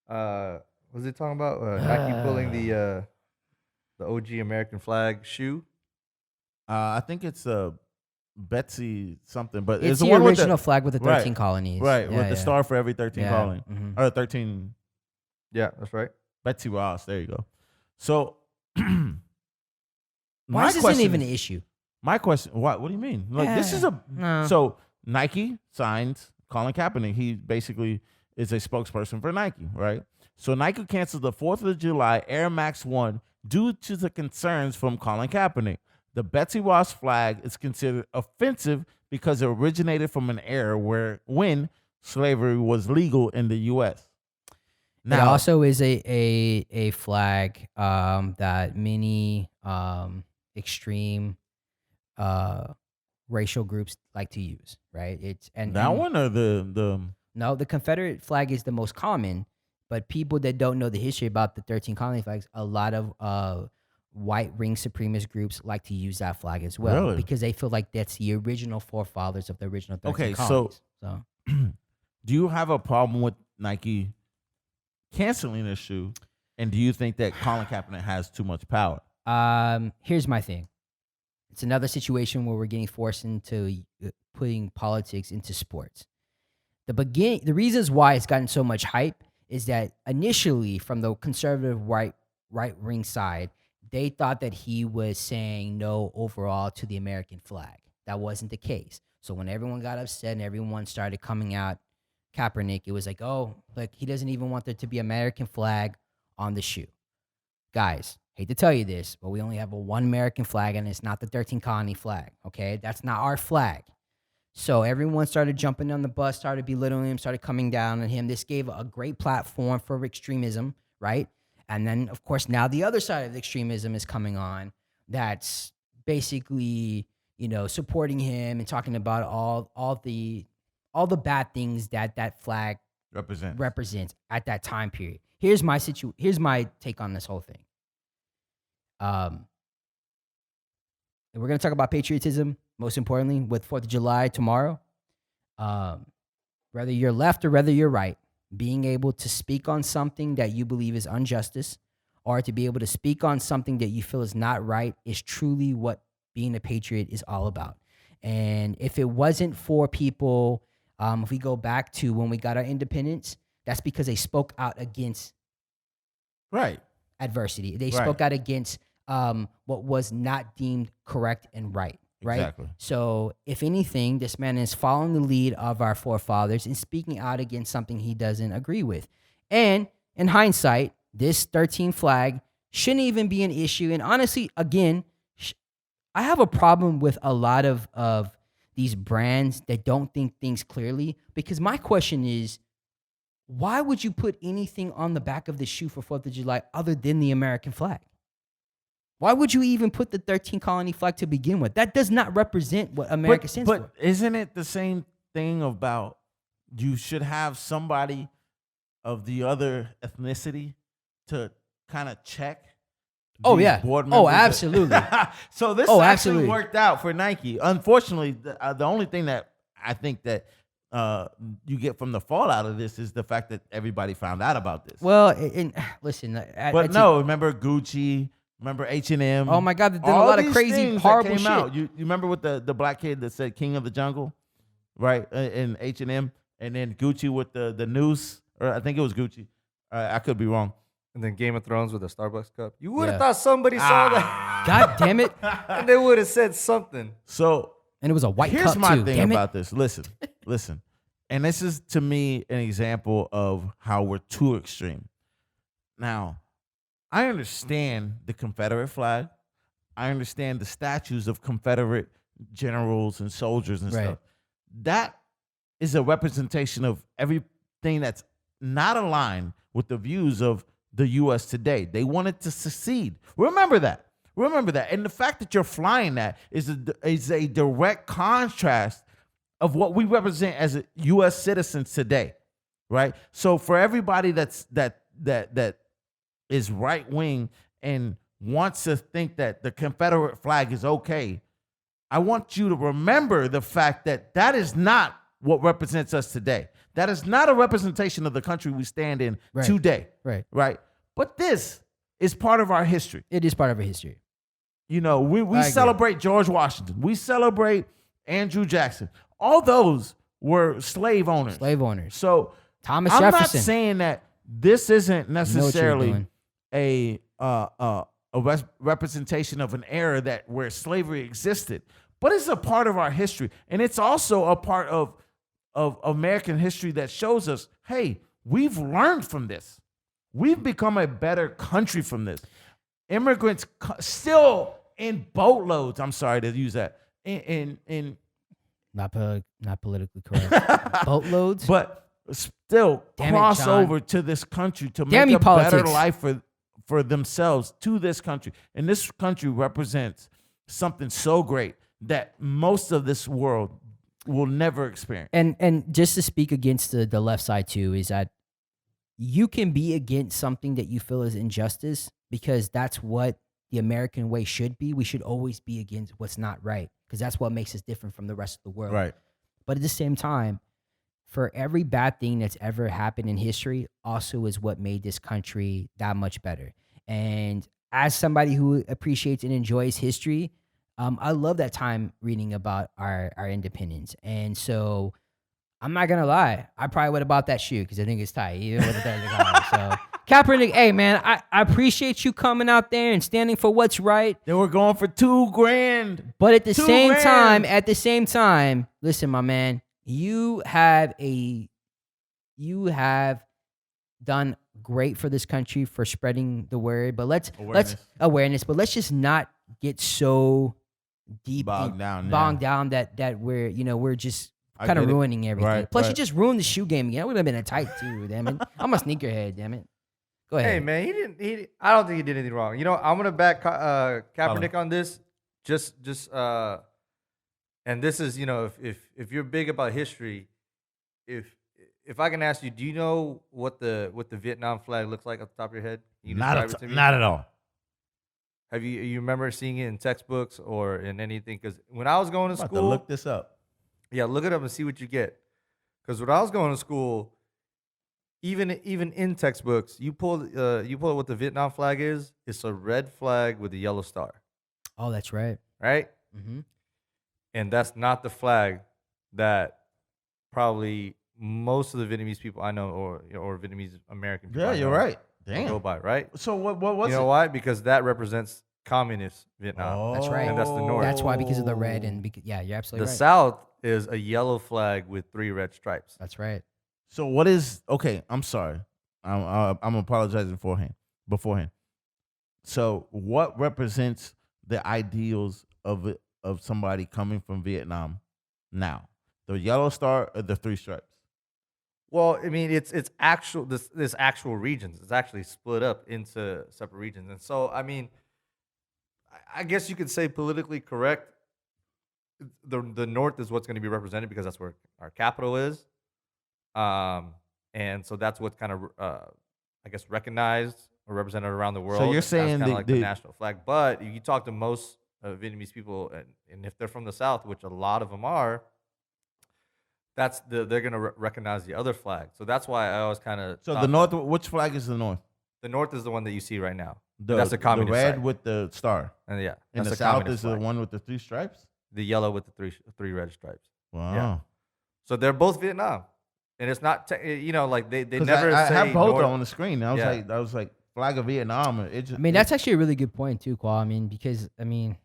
Speaker 3: What was he talking about? Nike pulling the OG American flag shoe?
Speaker 1: I think it's Betsy something, but
Speaker 2: It's
Speaker 1: the
Speaker 2: the
Speaker 1: one
Speaker 2: original
Speaker 1: with
Speaker 2: flag with the 13 colonies.
Speaker 1: right,
Speaker 2: Yeah,
Speaker 1: with the star for every 13 colony.
Speaker 2: Mhm.
Speaker 1: Or 13
Speaker 3: Yeah, that's right.
Speaker 1: Betsy Ross. There you go. So,
Speaker 2: Why is this even an issue?
Speaker 1: My question: What do you mean? Like this is
Speaker 2: No.
Speaker 1: so Nike signs Colin Kaepernick. He basically is a spokesperson for Nike, right? So Nike canceled the 4th of July Air Max 1 due to the concerns from Colin Kaepernick. The Betsy Ross flag is considered offensive because it originated from an era when slavery was legal in the U.S.
Speaker 2: Now, it also is a flag that many extreme racial groups like to use, right?
Speaker 1: One or the
Speaker 2: No, the Confederate flag is the most common, but people that don't know the history about the 13 colony flags, a lot of white ring supremacist groups like to use that flag as well
Speaker 1: Really?
Speaker 2: because they feel like that's the original forefathers of the original 13
Speaker 1: Okay,
Speaker 2: colonies.
Speaker 1: so do you have a problem with Nike canceling this shoe? And do you think that Colin Kaepernick has too much power?
Speaker 2: Here's my thing. It's another situation where we're getting forced into putting politics into sports. The reasons why it's gotten so much hype is that initially from the conservative right wing side, they thought that he was saying no overall to the American flag. That wasn't the case. So when everyone got upset and everyone started coming out Kaepernick, it was like, oh, like he doesn't even want there to be American flag on the shoe. Guys, hate to tell you this, but we only have one American flag and it's not the 13 colony flag, okay? That's not our flag. So everyone started jumping on the bus, started belittling him, started coming down on him. This gave a great platform for extremism, right? And then, of course, now the other side of the extremism is coming on. That's basically, supporting him and talking about all the bad things that flag represents at that time period. Here's my take on this whole thing. and we're going to talk about patriotism, most importantly, with 4th of July tomorrow. Whether you're left or whether you're right, being able to speak on something that you believe is injustice or to be able to speak on something that you feel is not right is truly what being a patriot is all about. And if it wasn't for people, if we go back to when we got our independence, that's because they spoke out against
Speaker 1: Right.
Speaker 2: adversity. They
Speaker 1: Right.
Speaker 2: spoke out against what was not deemed correct and right. Right.
Speaker 1: Exactly.
Speaker 2: So, if anything, this man is following the lead of our forefathers and speaking out against something he doesn't agree with. And in hindsight, this 13 flag shouldn't even be an issue. And honestly, again, I have a problem with a lot of these brands that don't think things clearly. Because my question is, why would you put anything on the back of the shoe for 4th of July other than the American flag? Why would you even put the 13 colony flag to begin with? That does not represent what America stands for.
Speaker 1: But isn't it the same thing about you should have somebody of the other ethnicity to kind of check?
Speaker 2: Oh,
Speaker 1: these
Speaker 2: yeah.
Speaker 1: board
Speaker 2: Oh,
Speaker 1: members?
Speaker 2: absolutely.
Speaker 1: So this
Speaker 2: Oh,
Speaker 1: actually
Speaker 2: absolutely.
Speaker 1: worked out for Nike. Unfortunately, the only thing that I think that you get from the fallout of this is the fact that everybody found out about this.
Speaker 2: Well, listen.
Speaker 1: But no, remember Gucci, remember H&M.
Speaker 2: Oh my God, there's been a lot of crazy, horrible shit.
Speaker 1: You remember with the black kid that said "King of the Jungle," right? In H&M, and then Gucci with the noose, or I think it was Gucci. I could be wrong.
Speaker 3: And then Game of Thrones with the Starbucks cup. You would have
Speaker 2: Yeah.
Speaker 3: thought somebody saw that.
Speaker 2: God damn it.
Speaker 3: And they would have said something.
Speaker 1: So
Speaker 2: And it was a white
Speaker 1: here's
Speaker 2: cup
Speaker 1: my
Speaker 2: too.
Speaker 1: thing
Speaker 2: Damn it.
Speaker 1: about this. Listen, and this is to me an example of how we're too extreme. Now, I understand the Confederate flag. I understand the statues of Confederate generals and soldiers and
Speaker 2: Right.
Speaker 1: stuff. That is a representation of everything that's not aligned with the views of the U.S. today. They wanted to secede. Remember that. And the fact that you're flying that is a direct contrast of what we represent as a U.S. citizens today, right? So for everybody that is right wing and wants to think that the Confederate flag is okay, I want you to remember the fact that that is not what represents us today. That is not a representation of the country we stand in
Speaker 2: Right.
Speaker 1: today,
Speaker 2: Right.
Speaker 1: right? But this is part of our history.
Speaker 2: It is part of our history.
Speaker 1: You know, we
Speaker 2: I agree.
Speaker 1: celebrate George Washington. We celebrate Andrew Jackson. All those were slave owners.
Speaker 2: Slave owners.
Speaker 1: So
Speaker 2: Thomas
Speaker 1: I'm not
Speaker 2: Jefferson.
Speaker 1: saying that this isn't
Speaker 2: You know what you're
Speaker 1: necessarily
Speaker 2: doing.
Speaker 1: a representation of an era that where slavery existed, but it's a part of our history, and it's also a part of American history that shows us, hey, we've learned from this. We've become a better country from this. Immigrants still in boatloads. I'm sorry to use that. In
Speaker 2: Not politically correct. Boatloads.
Speaker 1: but still
Speaker 2: Damn it,
Speaker 1: cross
Speaker 2: John.
Speaker 1: over to this country to
Speaker 2: Damn
Speaker 1: make
Speaker 2: you,
Speaker 1: a better
Speaker 2: politics.
Speaker 1: life for themselves to this country. And this country represents something so great that most of this world will never experience.
Speaker 2: And just to speak against the left side too, is that you can be against something that you feel is injustice because that's what the American way should be. We should always be against what's not right because that's what makes us different from the rest of the world.
Speaker 1: Right.
Speaker 2: But at the same time, for every bad thing that's ever happened in history also is what made this country that much better. And as somebody who appreciates and enjoys history, I love that time reading about our independence. And so I'm not going to lie. I probably would have bought that shoe because I think it's tight. Even with the $30. So Kaepernick, hey, man, I appreciate you coming out there and standing for what's right.
Speaker 1: They were going for $2,000.
Speaker 2: But at the
Speaker 1: Two
Speaker 2: same
Speaker 1: grand.
Speaker 2: time, listen, my man, you have done great for this country for spreading the word. But let's awareness. But let's just not get so deep
Speaker 1: Bogged down,
Speaker 2: bogged down that we're just
Speaker 1: I
Speaker 2: kind of
Speaker 1: get it.
Speaker 2: ruining everything.
Speaker 1: Right,
Speaker 2: Plus, you
Speaker 1: right.
Speaker 2: just ruined the shoe game again. That would have been a tight too. Damn it, I'm a sneakerhead. Damn it. Go ahead.
Speaker 3: Hey man, I don't think he did anything wrong. You know, I'm gonna back Kaepernick on this. And this is, you know, if you're big about history, if I can ask you, do you know what the Vietnam flag looks like off the top of your head? Can you describe it to me?
Speaker 1: Not at all.
Speaker 3: Have you remember seeing it in textbooks or in anything? Because when I was going to
Speaker 1: I'm about to
Speaker 3: school,
Speaker 1: look this up.
Speaker 3: yeah, look it up and see what you get. Because when I was going to school, even in textbooks, you pull what the Vietnam flag is. It's a red flag with a yellow star,
Speaker 2: Oh, that's right.
Speaker 3: right?
Speaker 2: Mm-hmm.
Speaker 3: And that's not the flag that probably most of the Vietnamese people I know, or Vietnamese American people.
Speaker 1: Yeah,
Speaker 3: I
Speaker 1: you're
Speaker 3: know
Speaker 1: right.
Speaker 3: will
Speaker 1: Damn.
Speaker 3: Go by, right?
Speaker 1: So what was
Speaker 3: You
Speaker 1: it?
Speaker 3: know why? Because that represents communist Vietnam.
Speaker 2: That's right.
Speaker 3: And that's the North.
Speaker 2: That's why, because of the red and yeah, you're absolutely
Speaker 3: The
Speaker 2: right.
Speaker 3: South is a yellow flag with 3 red stripes.
Speaker 2: That's right.
Speaker 1: So what is okay? I'm sorry. I'm apologizing beforehand. So what represents the ideals of somebody coming from Vietnam now? The yellow star or the 3 stripes?
Speaker 3: Well, I mean, it's actual this actual regions. It's actually split up into separate regions, and so I mean, I guess you could say politically correct. The North is what's going to be represented because that's where our capital is, and so that's what's kind of I guess recognized or represented around the world.
Speaker 1: you're
Speaker 3: as
Speaker 1: saying
Speaker 3: kinda
Speaker 1: the-
Speaker 3: like the
Speaker 1: the-
Speaker 3: national flag, but if you talk to most Vietnamese people, and if they're from the South, which a lot of them are, they're gonna recognize the other flag. So that's why I always kind of
Speaker 1: So the North, which flag is the North?
Speaker 3: The North is the one that you see right now.
Speaker 1: The,
Speaker 3: That's the communist
Speaker 1: red
Speaker 3: side.
Speaker 1: with the star.
Speaker 3: And yeah,
Speaker 1: And
Speaker 3: that's
Speaker 1: the
Speaker 3: a
Speaker 1: South
Speaker 3: communist
Speaker 1: is the
Speaker 3: flag.
Speaker 1: one with the 3 stripes?
Speaker 3: The yellow with the three red stripes.
Speaker 1: Wow.
Speaker 3: So they're both Vietnam, and it's not like they
Speaker 1: 'Cause
Speaker 3: never
Speaker 1: I
Speaker 3: say
Speaker 1: have both
Speaker 3: North.
Speaker 1: on the screen. I was
Speaker 3: Yeah.
Speaker 1: like flag of Vietnam. It just,
Speaker 2: I mean, that's actually a really good point too, Qual. I mean, because I mean,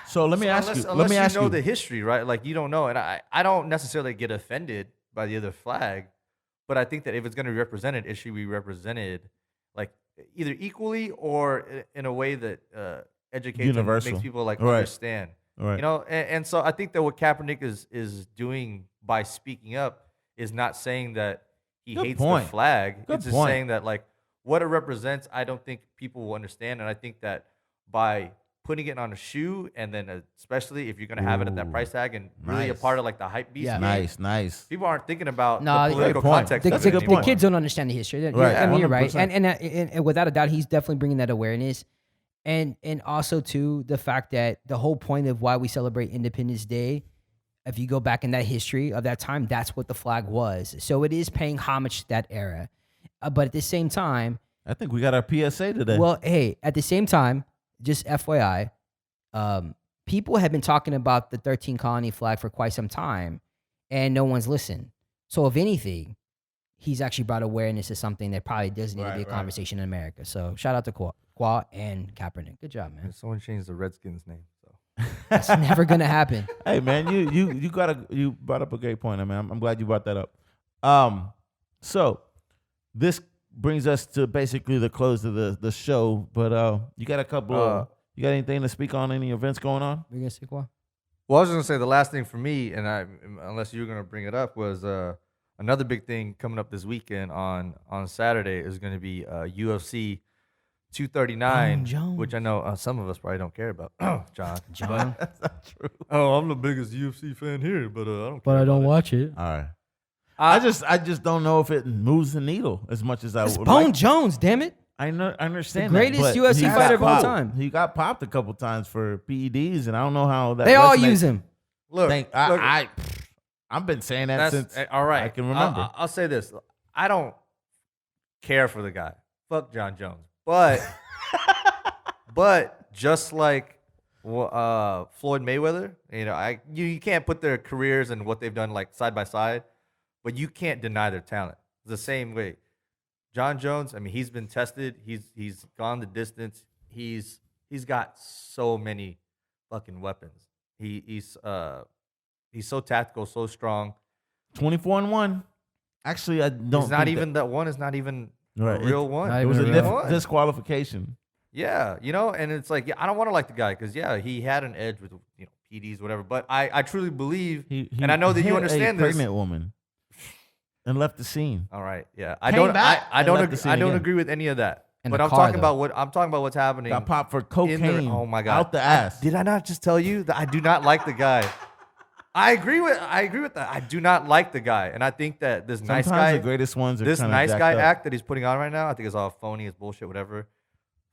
Speaker 1: so let me
Speaker 3: So
Speaker 1: ask
Speaker 3: unless,
Speaker 1: you.
Speaker 3: Unless
Speaker 1: Let me
Speaker 3: you
Speaker 1: ask
Speaker 3: know
Speaker 1: you.
Speaker 3: the history, right? Like you don't know, and I don't necessarily get offended by the other flag, but I think that if it's going to be represented, it should be represented like either equally or in a way that educates
Speaker 1: Universal.
Speaker 3: and makes people like
Speaker 1: Right.
Speaker 3: understand.
Speaker 1: Right.
Speaker 3: You know, and so I think that what Kaepernick is doing by speaking up is not saying that he
Speaker 1: Good
Speaker 3: hates
Speaker 1: point.
Speaker 3: the flag.
Speaker 1: Good
Speaker 3: It's just
Speaker 1: point.
Speaker 3: saying that like what it represents, I don't think people will understand. And I think that by putting it on a shoe, and then especially if you're gonna have it at that
Speaker 1: Ooh,
Speaker 3: price tag and really a
Speaker 1: nice.
Speaker 3: part of like the hype beast,
Speaker 2: Yeah.
Speaker 3: game,
Speaker 1: Nice.
Speaker 3: people aren't thinking about
Speaker 2: Nah,
Speaker 3: the
Speaker 2: good
Speaker 3: political
Speaker 1: point.
Speaker 3: context.
Speaker 1: That's
Speaker 3: of
Speaker 1: a
Speaker 3: it
Speaker 1: good
Speaker 2: the
Speaker 3: anymore.
Speaker 1: point.
Speaker 2: kids don't understand the history.
Speaker 1: Right,
Speaker 2: I mean, you're right,
Speaker 1: 100%.
Speaker 2: and without a doubt, he's definitely bringing that awareness, and also too the fact that the whole point of why we celebrate Independence Day, if you go back in that history of that time, that's what the flag was. So it is paying homage to that era, but at the same time,
Speaker 1: I think we got our PSA today.
Speaker 2: well, hey, at the same time, just FYI, people have been talking about the 13 colony flag for quite some time, and no one's listened. So if anything, he's actually brought awareness to something that probably does need to be a
Speaker 1: Right.
Speaker 2: conversation in America. So shout out to Qua and Kaepernick. Good job, man.
Speaker 3: Someone changed the Redskins name. So
Speaker 2: That's never gonna happen.
Speaker 1: Hey man, you brought up a great point, man. I'm glad you brought that up. So this brings us to basically the close of the show. But you got a couple. You got anything to speak on? Any events going on?
Speaker 2: We're gonna see Qua.
Speaker 3: Well, I was just gonna say the last thing for me, and unless you're gonna bring it up, was another big thing coming up this weekend on Saturday is gonna be UFC 239,
Speaker 2: Jones.
Speaker 3: which I know some of us probably don't care about. John.
Speaker 2: John,
Speaker 1: That's not true.
Speaker 3: Oh, I'm the biggest UFC fan here, but I don't.
Speaker 2: but I don't watch it.
Speaker 1: All right. I just don't know if it moves the needle as much as I
Speaker 2: It's
Speaker 1: would
Speaker 2: Bone
Speaker 1: like.
Speaker 2: Jones, damn it.
Speaker 1: I understand
Speaker 2: The greatest
Speaker 1: that, but
Speaker 2: UFC
Speaker 1: he got
Speaker 2: fighter of all
Speaker 1: popped.
Speaker 2: time.
Speaker 1: He got popped a couple times for PEDs, and I don't know how that.
Speaker 2: They all
Speaker 1: resonates.
Speaker 2: use him.
Speaker 3: Look,
Speaker 1: Think, I've been saying that since
Speaker 3: all right.
Speaker 1: I can remember.
Speaker 3: I'll say this: I don't care for the guy. Fuck John Jones, but but just like Floyd Mayweather, you can't put their careers and what they've done like side by side, but you can't deny their talent. The same way, John Jones. I mean, he's been tested. He's gone the distance. He's got so many fucking weapons. He's so tactical, so strong.
Speaker 1: 24-1. Actually, I don't.
Speaker 3: It's not
Speaker 1: think
Speaker 3: even that one is not even
Speaker 1: Right,
Speaker 3: a real
Speaker 1: it-
Speaker 3: one.
Speaker 2: not
Speaker 1: It was a
Speaker 2: Real
Speaker 3: one.
Speaker 1: disqualification.
Speaker 3: Yeah, and it's like I don't want to like the guy because he had an edge with PDs, whatever. But I truly believe, and I know that you
Speaker 1: hit
Speaker 3: understand
Speaker 1: a
Speaker 3: this.
Speaker 1: pregnant woman and left the scene.
Speaker 3: All right, yeah, I
Speaker 1: Came
Speaker 3: don't
Speaker 1: back
Speaker 3: I
Speaker 1: and
Speaker 3: don't
Speaker 1: left
Speaker 3: agree,
Speaker 1: the scene
Speaker 3: I don't
Speaker 1: again.
Speaker 3: agree with any of that.
Speaker 2: In
Speaker 3: But
Speaker 2: the
Speaker 3: I'm
Speaker 2: car,
Speaker 3: talking
Speaker 2: though.
Speaker 3: about what's happening.
Speaker 1: Got popped for
Speaker 3: in
Speaker 1: cocaine.
Speaker 3: oh my god,
Speaker 1: out the ass.
Speaker 3: Did I not just tell you that I do not like the guy? I agree with that. I do not like the guy, and I think that this
Speaker 1: Sometimes
Speaker 3: nice guy,
Speaker 1: the greatest ones are
Speaker 3: this
Speaker 1: kinda
Speaker 3: nice
Speaker 1: jacked
Speaker 3: guy
Speaker 1: up.
Speaker 3: act that he's putting on right now, I think it's all phony, it's bullshit, whatever.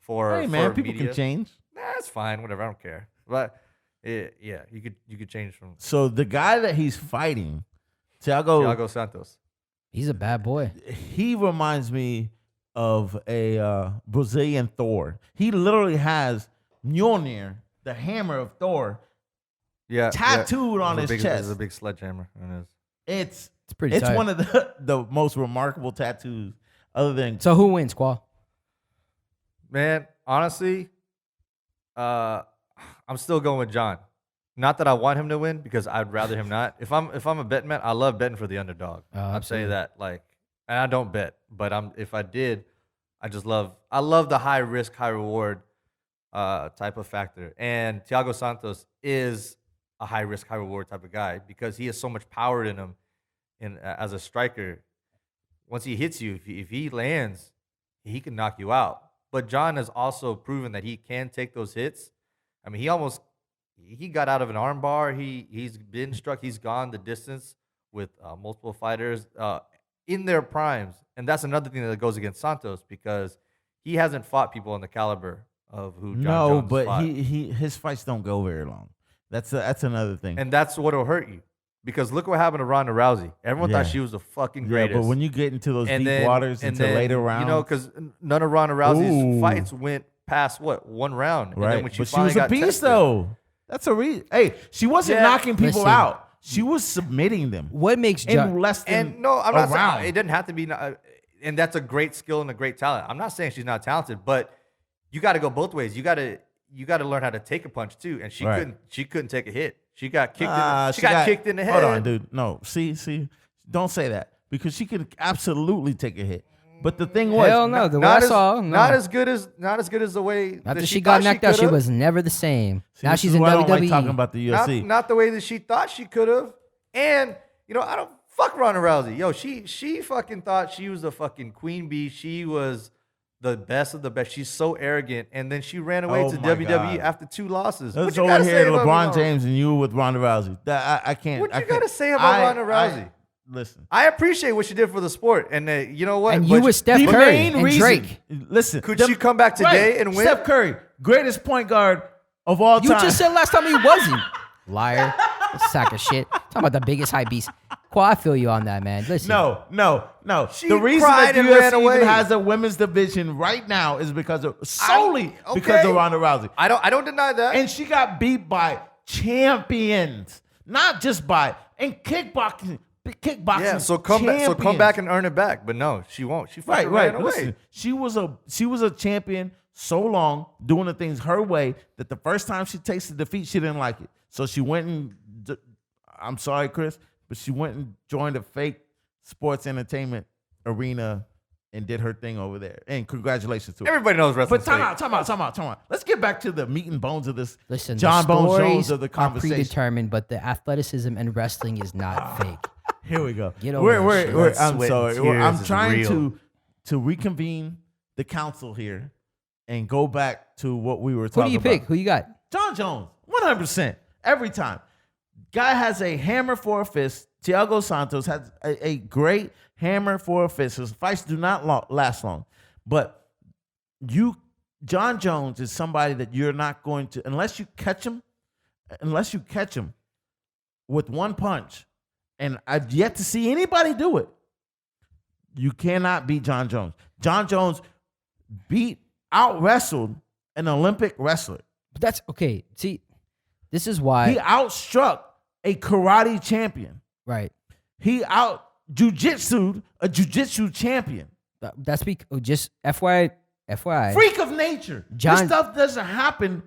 Speaker 3: for
Speaker 1: Hey man,
Speaker 3: for
Speaker 1: people
Speaker 3: media.
Speaker 1: can change.
Speaker 3: Nah, it's fine. Whatever. I don't care. But yeah, you could change from
Speaker 1: So the guy that he's fighting,
Speaker 3: Thiago Santos.
Speaker 2: He's a bad boy.
Speaker 1: he reminds me of a Brazilian Thor. He literally has Mjolnir, the hammer of Thor,
Speaker 3: Yeah,
Speaker 1: tattooed on his
Speaker 3: There's
Speaker 1: chest.
Speaker 3: a big sledgehammer on his.
Speaker 1: It's
Speaker 2: It's pretty.
Speaker 1: it's
Speaker 2: tight.
Speaker 1: one of the most remarkable tattoos, other than
Speaker 2: So who wins, Qual?
Speaker 3: Man, honestly, I'm still going with John. Not that I want him to win because I'd rather him not. If I'm a betting man, I love betting for the underdog.
Speaker 2: Oh,
Speaker 3: I'm saying
Speaker 2: absolutely.
Speaker 3: that and I don't bet, but if I did, I love the high risk, high reward type of factor. And Thiago Santos is a high risk, high reward type of guy because he has so much power in him, as a striker. Once he hits you, if he lands, he can knock you out. But John has also proven that he can take those hits. I mean, he got out of an arm bar. He's been struck. He's gone the distance with multiple fighters in their primes, and that's another thing that goes against Santos because he hasn't fought people on the caliber of who John Jones has
Speaker 1: but
Speaker 3: fought.
Speaker 1: his fights don't go very long. That's another thing.
Speaker 3: And that's what'll hurt you because look what happened to Ronda Rousey. Everyone thought
Speaker 1: Yeah.
Speaker 3: she was the fucking
Speaker 1: Yeah,
Speaker 3: greatest.
Speaker 1: but when you get into those
Speaker 3: And
Speaker 1: deep
Speaker 3: then-
Speaker 1: waters
Speaker 3: and
Speaker 1: into
Speaker 3: then,
Speaker 1: later rounds,
Speaker 3: because none of Ronda Rousey's
Speaker 1: Ooh.
Speaker 3: fights went past one round. And
Speaker 1: right?
Speaker 3: then when she
Speaker 1: But she
Speaker 3: finally
Speaker 1: was a
Speaker 3: got
Speaker 1: beast,
Speaker 3: tested-
Speaker 1: though. That's a reason. Hey, she wasn't
Speaker 3: Yeah.
Speaker 1: knocking people
Speaker 2: Listen.
Speaker 1: out. She was submitting them
Speaker 2: What makes
Speaker 1: in
Speaker 2: John?
Speaker 1: less than
Speaker 3: And no, I'm not
Speaker 1: round.
Speaker 3: saying it didn't have to be. And that's a great skill and a great talent. I'm not saying she's not talented, but you got to go both ways. You got to learn how to take a punch too. And she
Speaker 1: Right.
Speaker 3: couldn't take a hit. She got kicked.
Speaker 1: She
Speaker 3: got kicked in the head.
Speaker 1: Hold on, dude. No, see, don't say that because she could absolutely take a hit. But the thing was,
Speaker 2: Hell no. The way I
Speaker 3: Not as,
Speaker 2: saw, no.
Speaker 3: not as good as the way
Speaker 2: After
Speaker 3: that
Speaker 2: she got
Speaker 3: thought
Speaker 2: knocked out, she
Speaker 3: could've.
Speaker 2: was never the same.
Speaker 1: see,
Speaker 2: Now
Speaker 1: this
Speaker 2: she's
Speaker 1: is
Speaker 2: in
Speaker 1: why I don't
Speaker 2: WWE.
Speaker 1: like talking about the UFC.
Speaker 3: Not the way that she thought she could have. And I don't fuck Ronda Rousey. Yo, she fucking thought she was the fucking queen bee. She was the best of the best. She's so arrogant, and then she ran away
Speaker 1: Oh
Speaker 3: to
Speaker 1: my
Speaker 3: WWE
Speaker 1: God.
Speaker 3: after 2 losses.
Speaker 1: Let's
Speaker 3: What you
Speaker 1: over
Speaker 3: gotta
Speaker 1: here,
Speaker 3: say about
Speaker 1: LeBron
Speaker 3: Ronda?
Speaker 1: James, and you with Ronda Rousey. That I can't.
Speaker 3: What
Speaker 1: I
Speaker 3: you
Speaker 1: can't.
Speaker 3: gotta say about Ronda Rousey?
Speaker 1: Listen.
Speaker 3: I appreciate what she did for the sport, and you know what?
Speaker 2: And you
Speaker 3: But
Speaker 2: with Steph
Speaker 1: The
Speaker 2: Curry
Speaker 1: main
Speaker 2: and
Speaker 1: reason-
Speaker 2: Drake.
Speaker 1: Listen,
Speaker 3: Could she come back today and win?
Speaker 1: Steph Curry, greatest point guard of all
Speaker 2: You
Speaker 1: time.
Speaker 2: just said last time he wasn't. Liar. Sack of shit. Talking about the biggest hype beast. Qual, I feel you on that, man. Listen.
Speaker 1: No.
Speaker 3: She
Speaker 1: The reason
Speaker 3: cried
Speaker 1: that
Speaker 3: and
Speaker 1: UFC
Speaker 3: ran away.
Speaker 1: even has a women's division right now is because of solely because
Speaker 3: okay.
Speaker 1: of Ronda Rousey.
Speaker 3: I don't deny that.
Speaker 1: And she got beat by champions, not just by kickboxing.
Speaker 3: Yeah, so come
Speaker 1: champions.
Speaker 3: back and earn it back. But no, she won't. She fucking ran away.
Speaker 1: Listen, she was a champion so long doing the things her way that the first time she tasted defeat, she didn't like it. So she went and I'm sorry, Chris, but she went and joined a fake sports entertainment arena and did her thing over there. And congratulations to her.
Speaker 3: Everybody knows wrestling.
Speaker 1: But time out. Let's get back to the meat and bones of this
Speaker 2: Listen,
Speaker 1: John
Speaker 2: the
Speaker 1: Bones
Speaker 2: stories
Speaker 1: Jones of the
Speaker 2: are
Speaker 1: conversation.
Speaker 2: predetermined, but the athleticism and wrestling is not fake.
Speaker 1: Here we go.
Speaker 2: Get over that shit.
Speaker 1: We're-
Speaker 3: That
Speaker 1: I'm
Speaker 3: sweat
Speaker 1: sorry.
Speaker 3: and tears
Speaker 1: I'm
Speaker 3: is
Speaker 1: trying
Speaker 3: real.
Speaker 1: to reconvene the council here and go back to what we were
Speaker 2: Who
Speaker 1: talking
Speaker 2: do you
Speaker 1: about.
Speaker 2: pick? Who you got?
Speaker 1: John Jones, 100% every time. Guy has a hammer for a fist. Thiago Santos has a great hammer for a fist. His fights do not last long, but John Jones is somebody that you're not going to unless you catch him with one punch. And I've yet to see anybody do it. You cannot beat John Jones. John Jones out wrestled an Olympic wrestler.
Speaker 2: But that's okay. See, this is why.
Speaker 1: He outstruck a karate champion.
Speaker 2: Right.
Speaker 1: He out jujitsu'd a jujitsu champion.
Speaker 2: That's because just FYI.
Speaker 1: Freak of nature.
Speaker 2: John-
Speaker 1: This stuff doesn't happen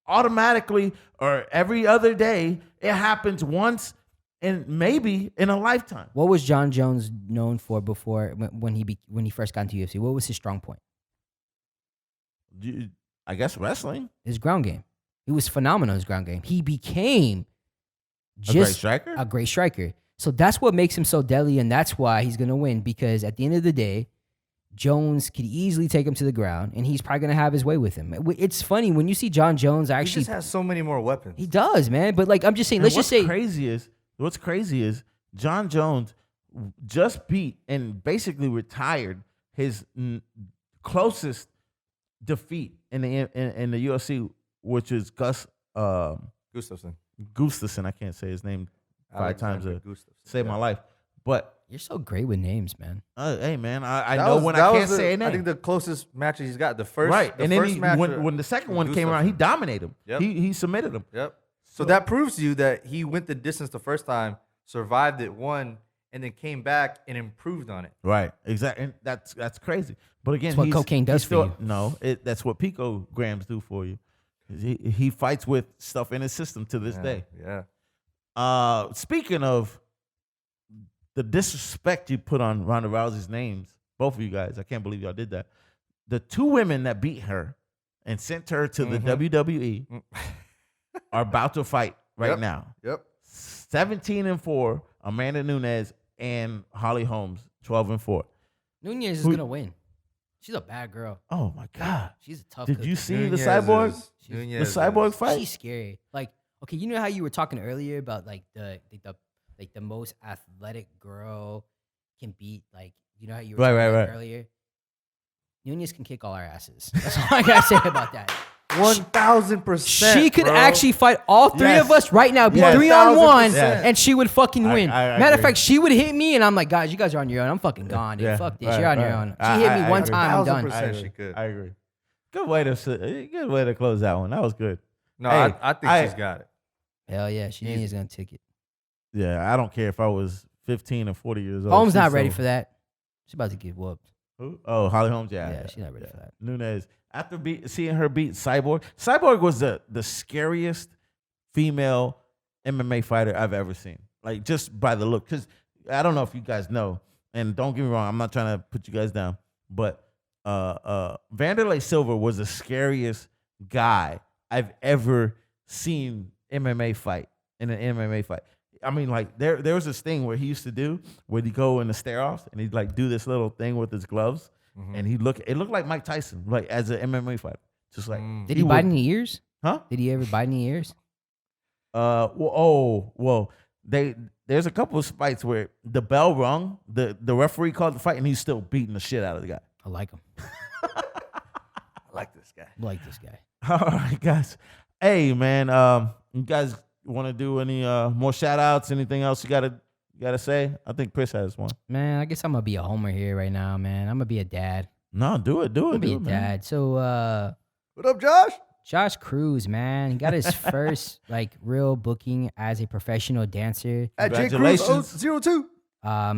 Speaker 1: automatically or every other day. It happens once and maybe in a lifetime.
Speaker 2: What was John Jones known for before when he first got into UFC? What was his strong point?
Speaker 1: I guess wrestling.
Speaker 2: His ground game. He was phenomenal in his ground game. He became
Speaker 1: A great
Speaker 2: just
Speaker 1: striker?
Speaker 2: a great striker. So that's what makes him so deadly, and that's why he's gonna win. Because at the end of the day, Jones could easily take him to the ground, and he's probably gonna have his way with him. It's funny when you see John Jones
Speaker 3: He
Speaker 2: actually.
Speaker 3: just has so many more weapons.
Speaker 2: He does, man. But like I'm just saying,
Speaker 1: And
Speaker 2: let's just say
Speaker 1: what's crazy is John Jones just beat and basically retired his closest defeat in the UFC, which is Gus
Speaker 3: Gustafsson.
Speaker 1: Gustafsson. I can't say his name 5 times
Speaker 3: Alexander
Speaker 1: to
Speaker 3: Gustafsson.
Speaker 1: save my life. But
Speaker 2: You're so great with names, man.
Speaker 1: hey, man, I
Speaker 3: That
Speaker 1: know
Speaker 3: was-
Speaker 1: when
Speaker 3: that
Speaker 1: I
Speaker 3: was
Speaker 1: can't say a name.
Speaker 3: I think the closest match he's got. The first,
Speaker 1: Right,
Speaker 3: the
Speaker 1: and then
Speaker 3: first match
Speaker 1: when the second one came around, he dominated him.
Speaker 3: Yep.
Speaker 1: He submitted him.
Speaker 3: Yep. So that proves to you that he went the distance the first time, survived it, won, and then came back and improved on it.
Speaker 1: Right, exactly. And that's crazy. But again,
Speaker 2: That's what cocaine does
Speaker 1: he's
Speaker 2: for you.
Speaker 1: No, that's what picograms do for you. He fights with stuff in his system to this day.
Speaker 3: Yeah.
Speaker 1: Speaking of the disrespect you put on Ronda Rousey's names, both of you guys, I can't believe y'all did that. The 2 women that beat her and sent her to the WWE are about to fight right now.
Speaker 3: Yep.
Speaker 1: 17-4, Amanda Nunes and Holly Holmes, 12-4.
Speaker 2: Nunez is gonna win. She's a bad girl.
Speaker 1: Oh my God!
Speaker 2: She's a tough.
Speaker 1: Did
Speaker 2: cookie.
Speaker 1: you see
Speaker 3: Nunez
Speaker 1: the cyborg?
Speaker 3: is-
Speaker 1: The
Speaker 3: Nunez
Speaker 1: cyborg
Speaker 3: is-
Speaker 1: fight?
Speaker 2: She's scary. Like, okay, you know how you were talking earlier about like the most athletic girl can beat, like, you know how you were talking about earlier. Nunez can kick all our asses. That's all I gotta say about that.
Speaker 3: 1000%.
Speaker 2: She could
Speaker 3: bro.
Speaker 2: actually fight all 3
Speaker 1: Yes.
Speaker 2: of us right now, be
Speaker 1: Yes.
Speaker 2: 3-on-1,
Speaker 1: Yes.
Speaker 2: and she would fucking win.
Speaker 1: I
Speaker 2: Matter of
Speaker 1: agree.
Speaker 2: fact, she would hit me, and I'm like, guys, you guys are on your own. I'm fucking gone, dude.
Speaker 1: Yeah.
Speaker 2: Fuck this.
Speaker 1: Right,
Speaker 2: You're on your
Speaker 1: right.
Speaker 2: own. She
Speaker 1: I-
Speaker 2: hit
Speaker 1: I
Speaker 2: me one
Speaker 1: agree.
Speaker 2: time, I'm done.
Speaker 3: 1000%.
Speaker 1: I agree.
Speaker 3: She could.
Speaker 1: I agree. Good way to close that one. That was good.
Speaker 3: No,
Speaker 1: Hey,
Speaker 3: I think she's got it.
Speaker 2: Hell yeah, she is gonna take it.
Speaker 1: Yeah, I don't care if I was 15 or 40 years old.
Speaker 2: Holmes
Speaker 1: She's
Speaker 2: not ready
Speaker 1: so-
Speaker 2: for that. She's about to get whooped.
Speaker 1: Who? Oh, Holly Holmes. Yeah,
Speaker 2: Yeah, she's not ready for that.
Speaker 1: Nunez. After seeing her beat Cyborg, Cyborg was the scariest female MMA fighter I've ever seen. Like, just by the look. Because I don't know if you guys know, and don't get me wrong, I'm not trying to put you guys down, but Vanderlei Silva was the scariest guy I've ever seen MMA fight in an MMA fight. I mean, like, there was this thing where he used to do where he'd go in the stare-offs and he'd like do this little thing with his gloves, and it looked like Mike Tyson, like as an MMA fighter, just like.
Speaker 2: Did he bite any ears?
Speaker 1: Huh?
Speaker 2: Did he ever bite any ears?
Speaker 1: There's a couple of fights where the bell rung, the referee called the fight, and he's still beating the shit out of the guy.
Speaker 2: I like him.
Speaker 3: I like this guy.
Speaker 2: I like this guy.
Speaker 1: All right, guys. Hey, man. You guys want to do any more shout outs? Anything else you gotta say? I think Chris has one.
Speaker 2: Man, I guess I'm gonna be a homer here right now, man. I'm gonna be a dad.
Speaker 1: No, do it.
Speaker 2: I'm gonna be a
Speaker 1: man.
Speaker 2: dad. So
Speaker 3: What up, Josh?
Speaker 2: Josh Cruz, man, he got his first like real booking as a professional dancer.
Speaker 3: At J Cruz
Speaker 1: Congratulations.
Speaker 3: 02.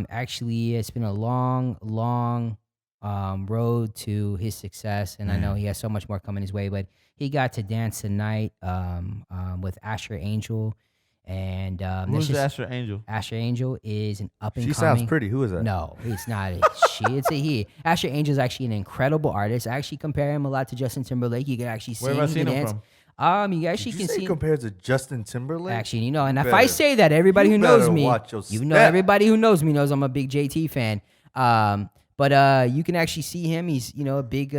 Speaker 2: Actually, it's been a long road to his success, and I know he has so much more coming his way. But he got to dance tonight with Asher Angel, and
Speaker 1: Who's Asher Angel?
Speaker 2: Asher Angel is an up and
Speaker 3: She
Speaker 2: coming.
Speaker 3: sounds pretty. Who is that?
Speaker 2: No, it's not a she. It's a he. Asher Angel is actually an incredible artist. I actually compare him a lot to Justin Timberlake. You can actually see
Speaker 1: Where have I seen him
Speaker 2: dance.
Speaker 1: from?
Speaker 2: You actually
Speaker 3: Did you
Speaker 2: can
Speaker 3: say
Speaker 2: see.
Speaker 3: compared to Justin Timberlake?
Speaker 2: Actually, you know, and if I
Speaker 3: better-
Speaker 2: say that, everybody
Speaker 3: you
Speaker 2: who knows
Speaker 3: better
Speaker 2: me,
Speaker 3: watch your
Speaker 2: you know,
Speaker 3: step.
Speaker 2: everybody who knows me knows I'm a big JT fan. But you can actually see him. He's, you know, a big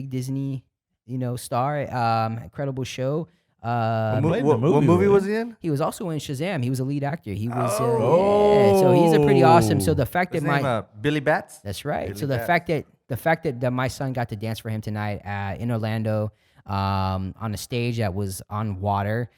Speaker 2: Disney, you know, star. Incredible show.
Speaker 3: What,
Speaker 1: played in
Speaker 3: what,
Speaker 1: the movie
Speaker 3: what movie
Speaker 1: with
Speaker 3: was he in?
Speaker 2: He was also in Shazam. He was a lead actor. He was,
Speaker 3: Oh.
Speaker 2: yeah, so he's a pretty awesome. So the fact
Speaker 3: His
Speaker 2: that
Speaker 3: name,
Speaker 2: my
Speaker 3: Billy Bats?
Speaker 2: that's right.
Speaker 3: Billy
Speaker 2: So the
Speaker 3: Bats.
Speaker 2: fact that my son got to dance for him tonight in Orlando, on a stage that was on water,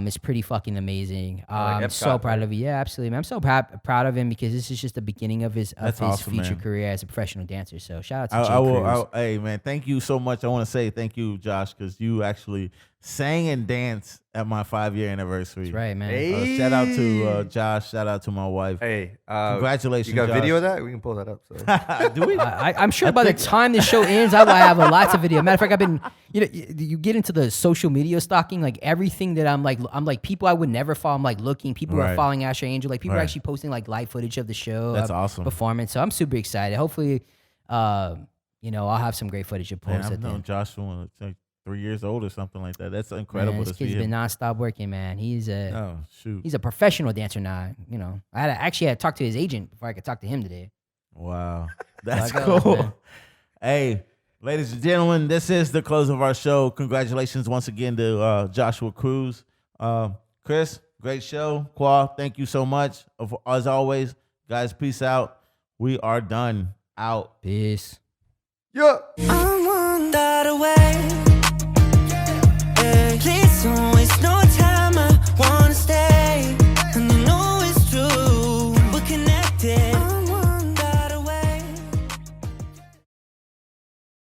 Speaker 2: is pretty fucking amazing. I'm
Speaker 3: Epcot,
Speaker 2: so proud
Speaker 3: right?
Speaker 2: of him. Yeah, absolutely, man. I'm so proud of him because this is just the beginning of his
Speaker 1: That's awesome,
Speaker 2: future
Speaker 1: man.
Speaker 2: career as a professional dancer. So shout out to Jay Cruz.
Speaker 1: Hey, man, thank you so much. I want to say thank you, Josh, because you actually sang and danced at my 5-year anniversary.
Speaker 2: That's right, man.
Speaker 3: Hey.
Speaker 1: Shout out to Josh. Shout out to my wife.
Speaker 3: Hey,
Speaker 1: Congratulations,
Speaker 3: You got
Speaker 1: Josh.
Speaker 3: video of that? We can pull that up. So.
Speaker 1: Do we?
Speaker 2: I'm sure by the time the show ends, I will have lots of video. Matter of fact, I've been, you know, you get into the social media stalking, like everything that I'm like people I would never follow. I'm like looking, people are
Speaker 1: Right.
Speaker 2: following Asher Angel, like people are
Speaker 1: Right.
Speaker 2: actually posting like live footage of the show.
Speaker 1: That's awesome.
Speaker 2: Performance. So I'm super excited. Hopefully, you know, I'll have some great footage to
Speaker 1: Man,
Speaker 2: post
Speaker 1: I've
Speaker 2: at the
Speaker 1: known
Speaker 2: end.
Speaker 1: Josh for like 3 years old or something like that. That's incredible
Speaker 2: Man,
Speaker 1: to
Speaker 2: this
Speaker 1: see
Speaker 2: kid's
Speaker 1: him.
Speaker 2: been nonstop working, man. He's a
Speaker 1: Oh shoot!
Speaker 2: he's a professional dancer now. You know, I actually had to talk to his agent before I could talk to him today.
Speaker 1: Wow, that's
Speaker 2: Like,
Speaker 1: cool.
Speaker 2: man.
Speaker 1: Hey, ladies and gentlemen, this is the close of our show. Congratulations once again to Joshua Cruz. Chris, great show. Qua, thank you so much. As always, guys, peace out. We are done. Out.
Speaker 2: Peace.
Speaker 3: Yeah.
Speaker 4: I wonder got away. Please don't